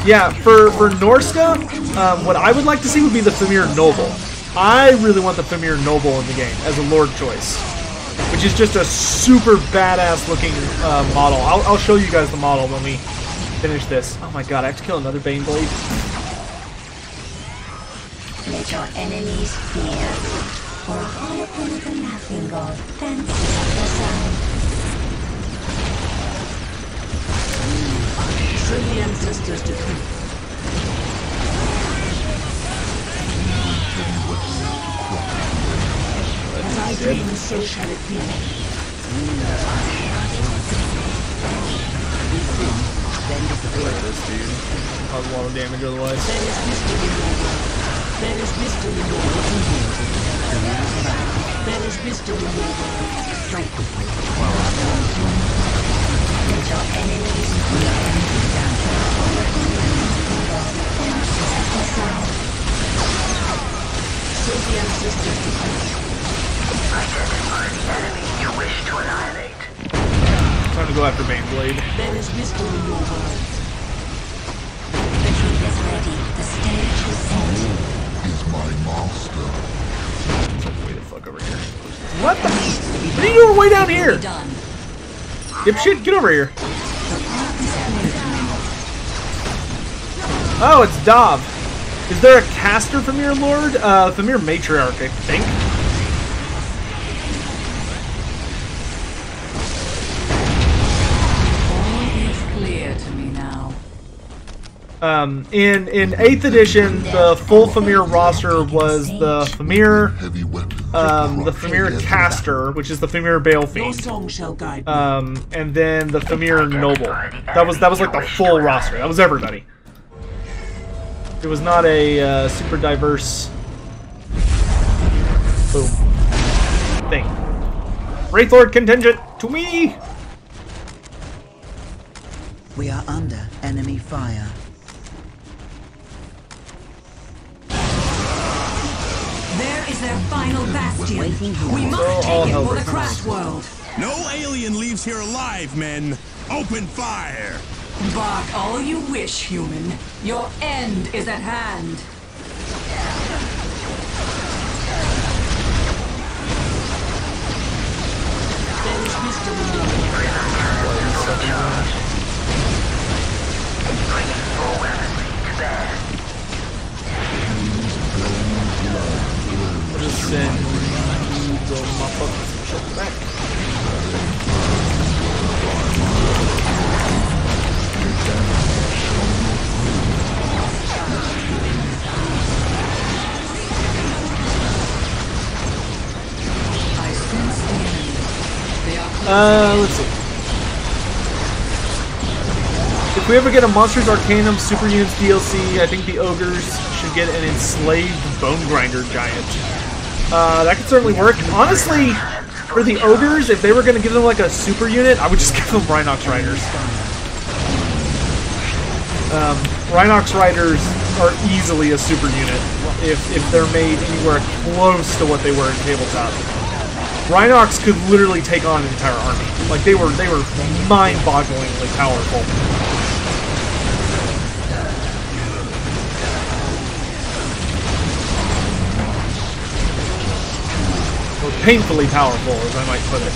Yeah, for Norska, what I would like to see would be the Famir Noble. I really want the Famir Noble in the game as a Lord choice, which is just a super badass looking model. I'll show you guys the model when we finish this. Oh my god, I have to kill another Bane Blade. Let your enemies fear. For a Harlequin of the Laughing God dances at your side. Should the ancestors decree? As I dream, so shall it be. Cause a lot of damage otherwise. There is mystery in your world. There is mystery in your world. There is mystery in your world. Strike quickly. Let your enemies fear. Should the ancestors decree? Identify the enemy you wish to annihilate. Time to go after Bane Blade. There is mystery in your world. The king is ready. The stage is set. Is my master. Way the fuck over here. What the? What are you doing way down here? Done. Dipshit, get over here. Oh, it's Dov. Is there a caster Famir Lord? Famir Matriarch, I think. All is clear to me now. In 8th edition, the full Famir roster was the Famir, Heavy weapons. the Famir Caster, which is the Famir Your Balefiend, song shall guide me. and then the Famir Noble. That was like the full roster. That was everybody. It was not a super diverse boom thing. Wraith Lord contingent to me. We are under enemy fire. There is their final bastion. Waiting here. We must all take it hell for the breaks craft world. No alien leaves here alive, men. Open fire. Bark all you wish, human. Your end is at hand. There is mystery in your world. Bringing full weaponry to bear. I'll just send the motherfuckers shut back. Let's see. If we ever get a Monsters Arcanum Super Units DLC, I think the Ogres should get an Enslaved Bone Grinder Giant. That could certainly work. Honestly, for the Ogres, if they were going to give them like a super unit, I would just give them Rhinox Riders. Rhinox Riders are easily a super unit if they're made anywhere close to what they were in tabletop. Rhinox could literally take on an entire army. Like they were mind-bogglingly powerful. Or painfully powerful, as I might put it.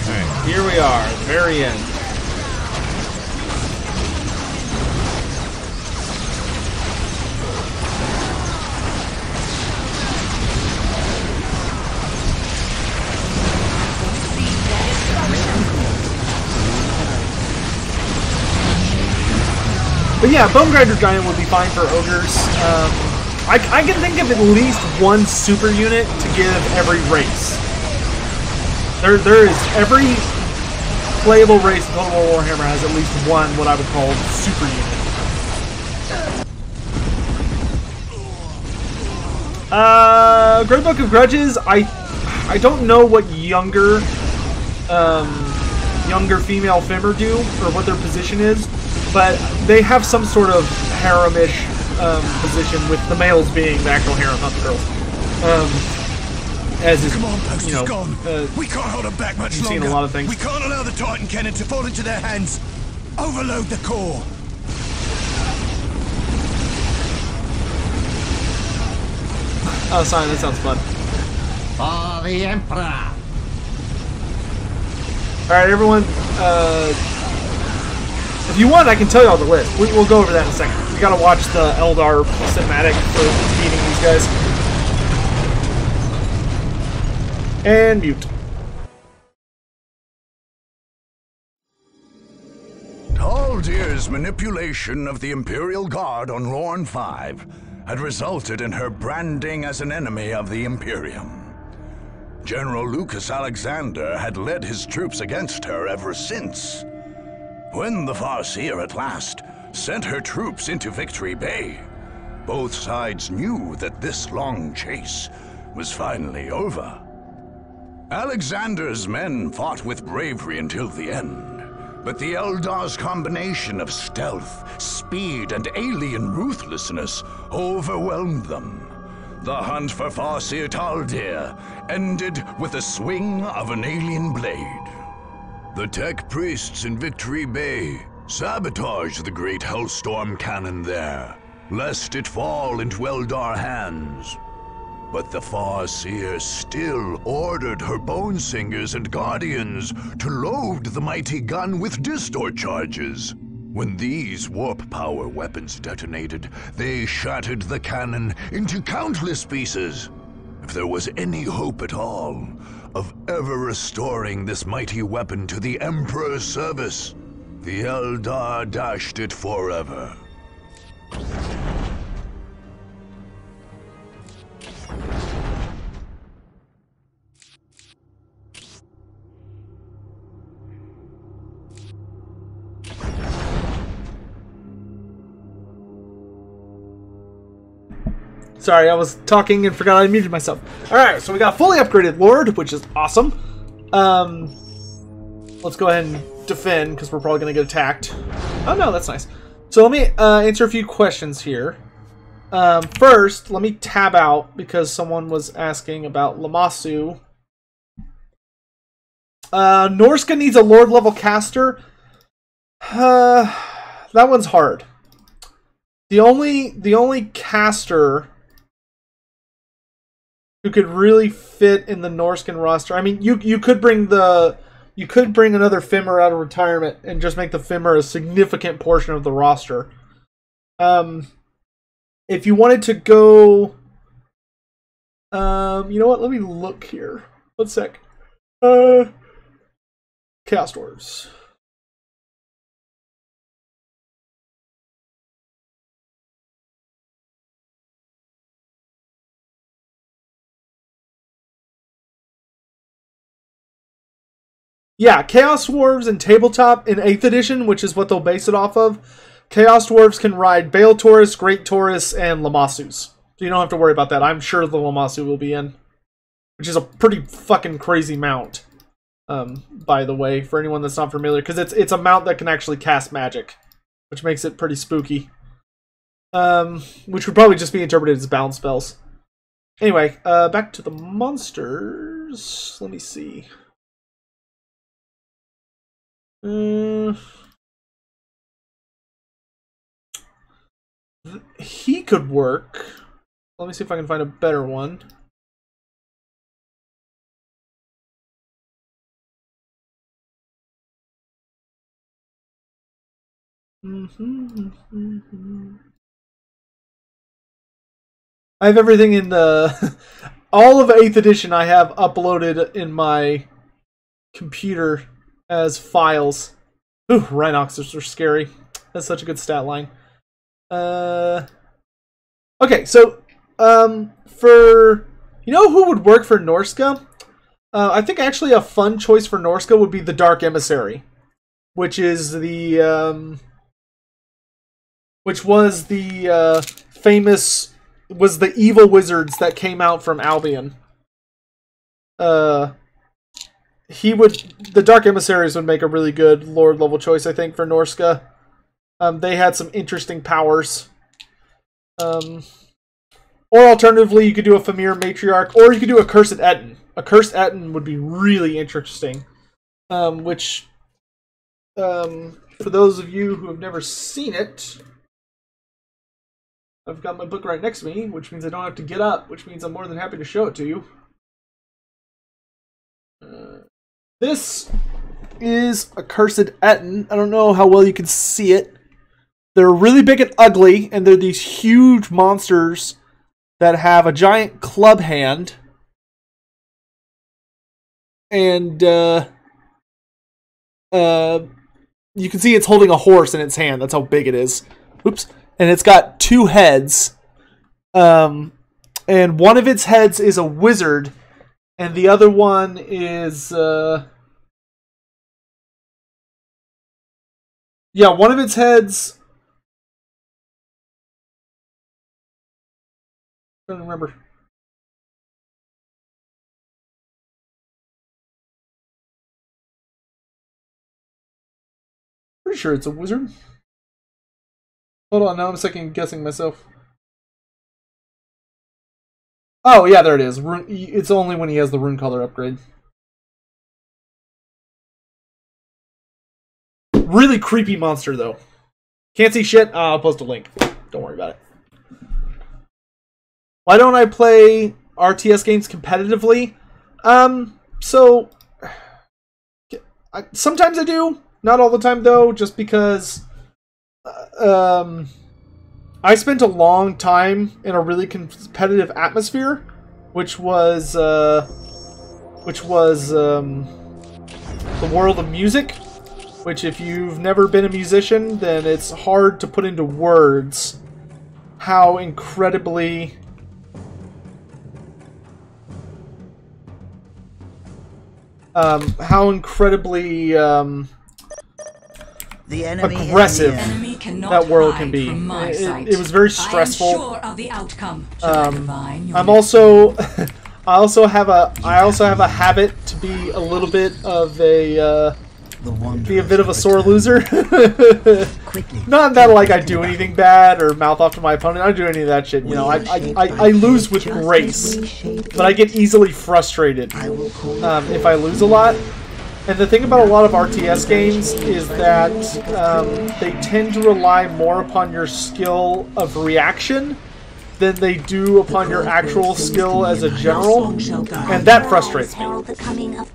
Alright, here we are, at the very end. But yeah, Bone Grinder Giant would be fine for Ogres. I can think of at least one super unit to give every race. There is every playable race in Total War Warhammer has at least one what I would call super unit. Great Book of Grudges. I don't know what younger female Fimmer do or what their position is, but they have some sort of harem-ish position, with the males being the actual harem, not the girls. As is, Come on, Post, you know, is gone. We can't hold them back much you've longer. seen a lot of things. We can't allow the Titan cannon to fall into their hands. Overload the core. Oh, sorry, that sounds fun. For the Emperor. Alright, everyone, if you want, I can tell you all the list. We'll go over that in a second. We gotta watch the Eldar cinematic for beating these guys. And mute. Taldir's manipulation of the Imperial Guard on Lorne 5 had resulted in her branding as an enemy of the Imperium. General Lucas Alexander had led his troops against her ever since. When the Farseer at last sent her troops into Victory Bay, both sides knew that this long chase was finally over. Alexander's men fought with bravery until the end, but the Eldar's combination of stealth, speed, and alien ruthlessness overwhelmed them. The hunt for Farseer Taldir ended with the swing of an alien blade. The tech priests in Victory Bay sabotaged the great Hellstorm cannon there, lest it fall into Eldar hands. But the Farseer still ordered her Bone Singers and Guardians to load the mighty gun with distort charges. When these warp power weapons detonated, they shattered the cannon into countless pieces. If there was any hope at all of ever restoring this mighty weapon to the Emperor's service, the Eldar dashed it forever. Sorry, I was talking and forgot I muted myself. Alright, so we got a fully upgraded Lord, which is awesome. Let's go ahead and defend, because we're probably going to get attacked. Oh no, that's nice. So let me answer a few questions here. First, let me tab out, because someone was asking about Lamassu. Norska needs a Lord level caster. That one's hard. The only caster who could really fit in the Norscan roster. I mean, you could bring another Fimmer out of retirement and just make the Fimmer a significant portion of the roster. If you wanted to go, you know what? Let me look here. 1 sec. Chaos Dwarves. Yeah, Chaos Dwarves and Tabletop in 8th edition, which is what they'll base it off of. Chaos Dwarves can ride Bale Taurus, Great Taurus, and Lamassus. So you don't have to worry about that. I'm sure the Lamassu will be in. Which is a pretty fucking crazy mount. By the way, for anyone that's not familiar. Because it's a mount that can actually cast magic. Which makes it pretty spooky. Which would probably just be interpreted as balance spells. Anyway, back to the monsters. Let me see. He could work. Let me see if I can find a better one. I have everything in the... all of 8th edition I have uploaded in my computer as files. Ooh, Rhinoxers are scary. That's such a good stat line. Okay, so, for... You know who would work for Norska? I think actually a fun choice for Norska would be the Dark Emissary. Which is the, which was the, famous... was the evil wizards that came out from Albion. The Dark Emissaries would make a really good Lord level choice, I think, for Norska. They had some interesting powers. Or alternatively, you could do a Famir Matriarch, or you could do a Cursed Etten. A Cursed Etten would be really interesting. Which, for those of you who have never seen it, I've got my book right next to me, which means I don't have to get up, which means I'm more than happy to show it to you. This is a Cursed Etten. I don't know how well you can see it. They're really big and ugly, and they're these huge monsters that have a giant club hand. And, you can see it's holding a horse in its hand. That's how big it is. Oops. And it's got 2 heads. And one of its heads is a wizard. And the other one is... yeah, one of its heads... I don't remember. Pretty sure it's a wizard. Hold on, now I'm second guessing myself. Oh, yeah, there it is. It's only when he has the rune color upgrade. Really creepy monster, though. Can't see shit? I'll post a link. Don't worry about it. Why don't I play RTS games competitively? Sometimes I do. Not all the time, though, just because... I spent a long time in a really competitive atmosphere, which was the world of music, which if you've never been a musician, then it's hard to put into words how incredibly the enemy aggressive that world can be. It was very stressful. I'm sure of the outcome. I'm also I also have a habit to be a little bit of a sore loser. Not that like I do anything bad or mouth off to my opponent. I don't do any of that shit. You know, I lose with grace, but I get easily frustrated if I lose a lot. And the thing about a lot of RTS games is that they tend to rely more upon your skill of reaction than they do upon your actual skill as a general, and that frustrates me.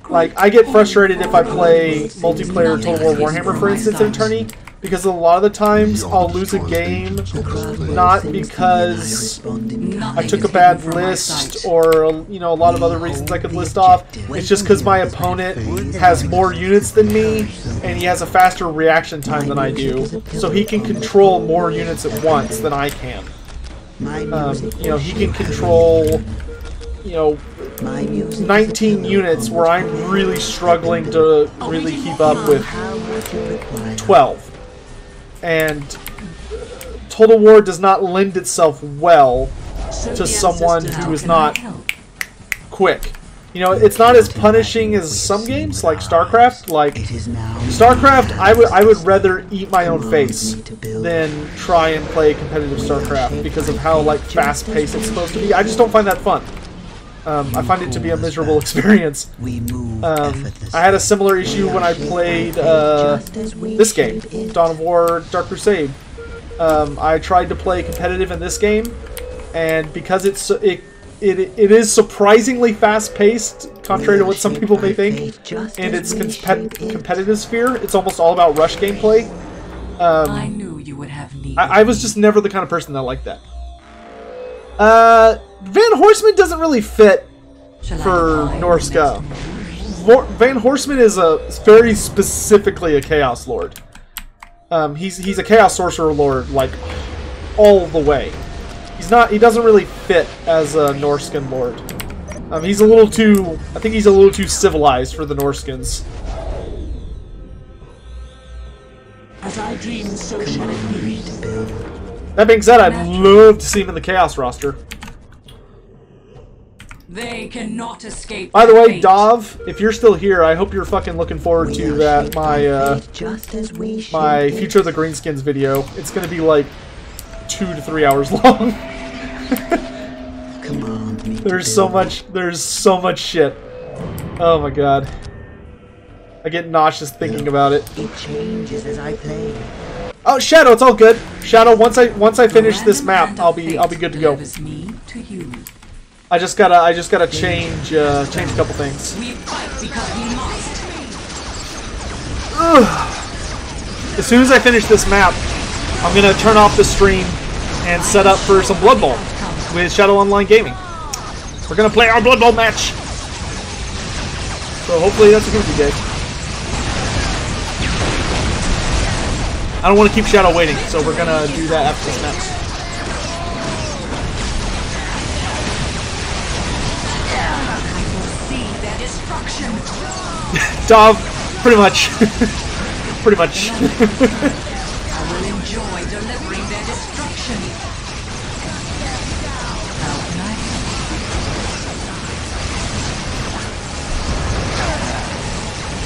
Like, I get frustrated if I play multiplayer Total War Warhammer, for instance, in a tourney, because a lot of the times I'll lose a game not because I took a bad list or, you know, a lot of other reasons I could list off. It's just because my opponent has more units than me and he has a faster reaction time than I do, so he can control more units at once than I can. You know, he can control, you know, 19 units where I'm really struggling to really keep up with 12. And Total War does not lend itself well to someone who is not quick. You know, it's not as punishing as some games like StarCraft. Like StarCraft, I would rather eat my own face than try and play competitive StarCraft because of how like fast-paced it's supposed to be. I just don't find that fun. I find it to be a miserable experience. I had a similar issue when I played this game, Dawn of War: Dark Crusade. I tried to play competitive in this game, and because it is surprisingly fast-paced, contrary to what some people may think, and its competitive sphere, it's almost all about rush gameplay. I knew you would have need. I was just never the kind of person that liked that. Van Horseman doesn't really fit for Norska. Van Horseman is very specifically a Chaos Lord. He's a Chaos Sorcerer Lord, like, all the way. He doesn't really fit as a Norscan Lord. He's a little too, I think he's a little too civilized for the Norskans. As I dream, so shall it be. That being said, I'd love to see him in the Chaos roster. They cannot escape. By the way, Dov, if you're still here, I hope you're fucking looking forward to that my Future of the Greenskins video. It's gonna be like 2 to 3 hours long. There's so much shit. Oh my god. I get nauseous thinking about it. It changes as I play. Oh, Shadow, it's all good. Shadow, once I finish this map, I'll be good to go. I just gotta change a couple things. As soon as I finish this map, I'm gonna turn off the stream and set up for some Blood Bowl with Shadow Online Gaming. We're gonna play our Blood Bowl match. So hopefully that's a good day. I don't want to keep Shadow waiting, so we're gonna do that after this match. Dov, pretty much. Pretty much. I will enjoy delivering their destruction.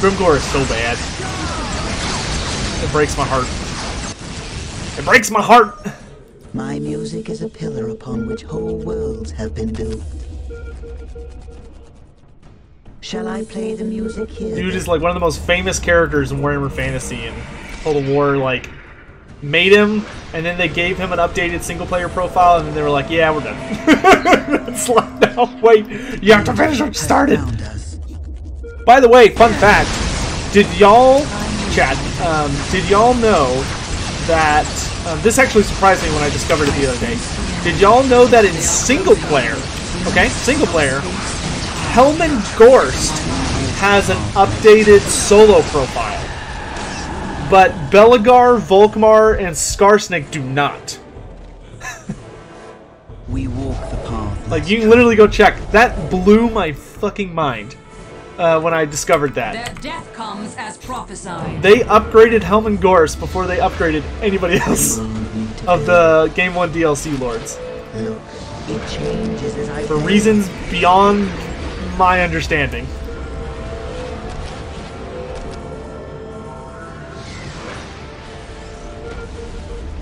Grimgore is so bad. It breaks my heart. It breaks my heart! My music is a pillar upon which whole worlds have been built. Shall I play the music here? Dude is like one of the most famous characters in Warhammer Fantasy, and Total War like made him, and then they gave him an updated single-player profile, and then they were like, "Yeah, we're done." It's like, no, wait, you have to finish what you started. By the way, fun fact: did y'all, chat? Did y'all know that this actually surprised me when I discovered it the other day? Did y'all know that in single-player, single-player, Helman Gorst has an updated solo profile, but Belagar, Volkmar, and Skarsnik do not. We walk the path. Like, you can literally go check. That blew my fucking mind when I discovered that. Their death comes as prophesied. They upgraded Helman Gorst before they upgraded anybody else of the Game 1 DLC lords. Look, it changes as I for reasons beyond my understanding.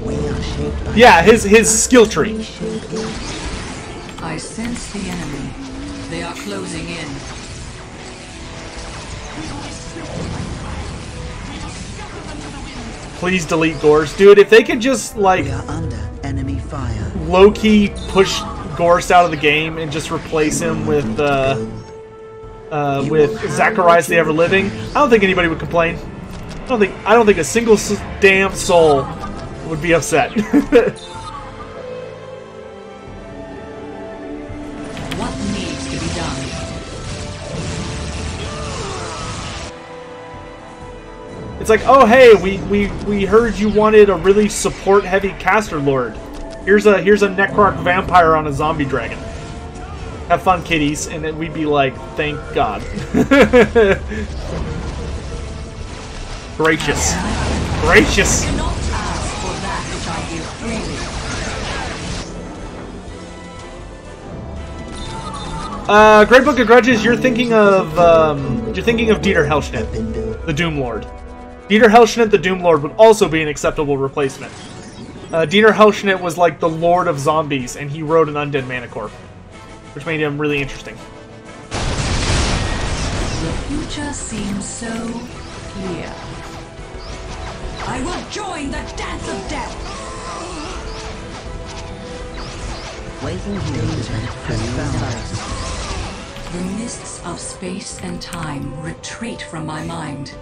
We are shaped by yeah, his skill tree. I sense the enemy. They are closing in. Please delete Gorst. Dude, if they could just like we are under enemy fire. Low-key push Gorst out of the game and just replace him with Zacharias the Ever-Living, I don't think anybody would complain. I don't think a single damn soul would be upset. What needs to be done? It's like, oh hey, we heard you wanted a really support-heavy caster lord. Here's a Necroc vampire on a zombie dragon. Have fun, kiddies. And then we'd be like, thank God. Gracious. Gracious. Great Book of Grudges, you're thinking of Dieter Hellschnitt, the Doom Lord. Dieter Hellschnitt, the Doom Lord, would also be an acceptable replacement. Dieter Hellschnitt was like the Lord of Zombies, and he rode an undead Manicore, which made him really interesting. The future seems so clear. I will join the dance of death. Waiting here. The mists of space and time retreat from my mind.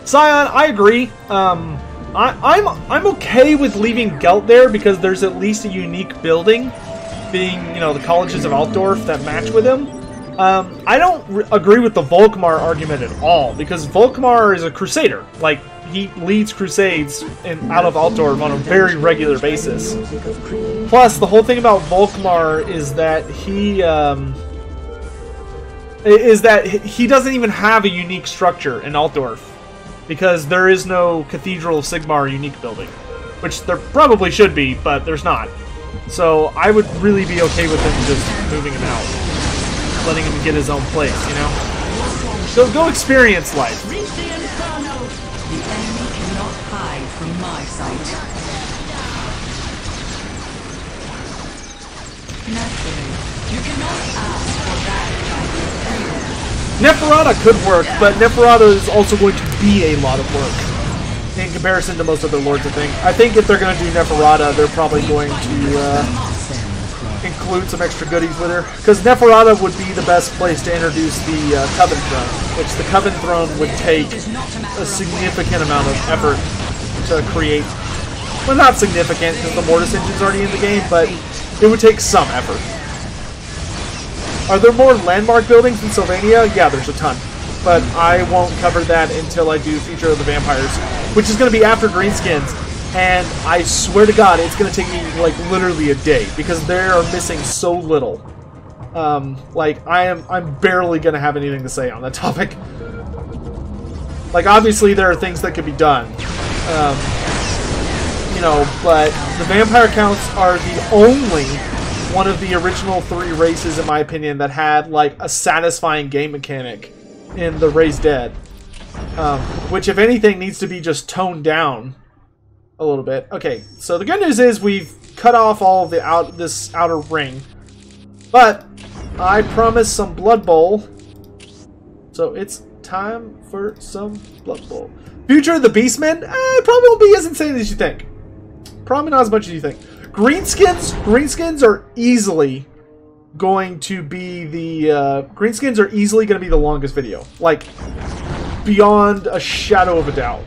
Scion, I agree. I'm okay with leaving Gelt there because there's at least a unique building, being, you know, the colleges of Altdorf that match with him. I don't agree with the Volkmar argument at all, because Volkmar is a crusader. Like, he leads crusades out of Altdorf on a very regular basis. Plus, the whole thing about Volkmar is that he doesn't even have a unique structure in Altdorf, because there is no Cathedral of Sigmar unique building, which there probably should be, but there's not. So I would really be okay with him just moving him out, letting him get his own place, you know? So go experience life. The enemy cannot hide from my sight. Naturally, you cannot ask for that. Neferata could work, but Neferata is also going to be a lot of work in comparison to most other lords, I think. I think if they're going to do Neferata, they're probably going to include some extra goodies with her, because Neferata would be the best place to introduce the Coven Throne, which the Coven Throne would take a significant amount of effort to create. Well, not significant, because the Mortis engine's already in the game, but it would take some effort. Are there more landmark buildings in Sylvania? Yeah, there's a ton. But I won't cover that until I do Future of the Vampires, which is going to be after Greenskins. And I swear to God, it's going to take me, like, literally a day, because they are missing so little. Like, I'm barely going to have anything to say on that topic. Like, obviously there are things that could be done. You know, but the vampire counts are the only one of the original 3 races, in my opinion, that had, like, a satisfying game mechanic in the Raised Dead. Which, if anything, needs to be just toned down a little bit. Okay, so the good news is we've cut off all of this outer ring. But I promised some Blood Bowl. So it's time for some Blood Bowl. Future of the Beastmen? Probably won't be as insane as you think. Probably not as much as you think. Greenskins are easily going to be the Greenskins are easily going to be the longest video. Like, beyond a shadow of a doubt.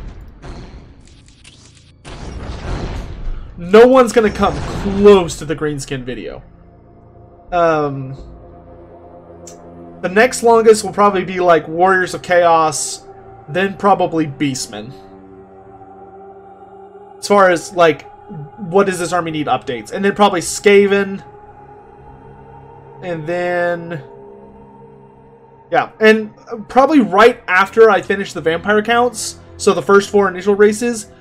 No one's going to come close to the Greenskin video. The next longest will probably be like Warriors of Chaos, then probably Beastmen. As far as, like, what does this army need updates? And then probably Skaven. And then... yeah, and probably right after I finish the vampire counts, so the first 4 initial races,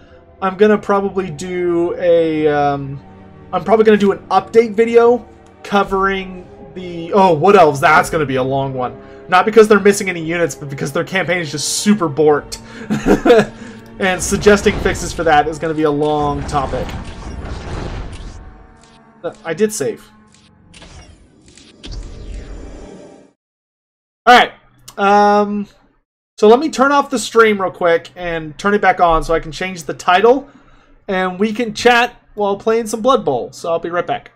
I'm gonna probably do a, I'm probably gonna do an update video covering the, oh, Wood Elves. That's gonna be a long one. Not because they're missing any units, but because their campaign is just super borked. And suggesting fixes for that is gonna be a long topic. I did save. Alright. So let me turn off the stream real quick and turn it back on so I can change the title. And we can chat while playing some Blood Bowl. So I'll be right back.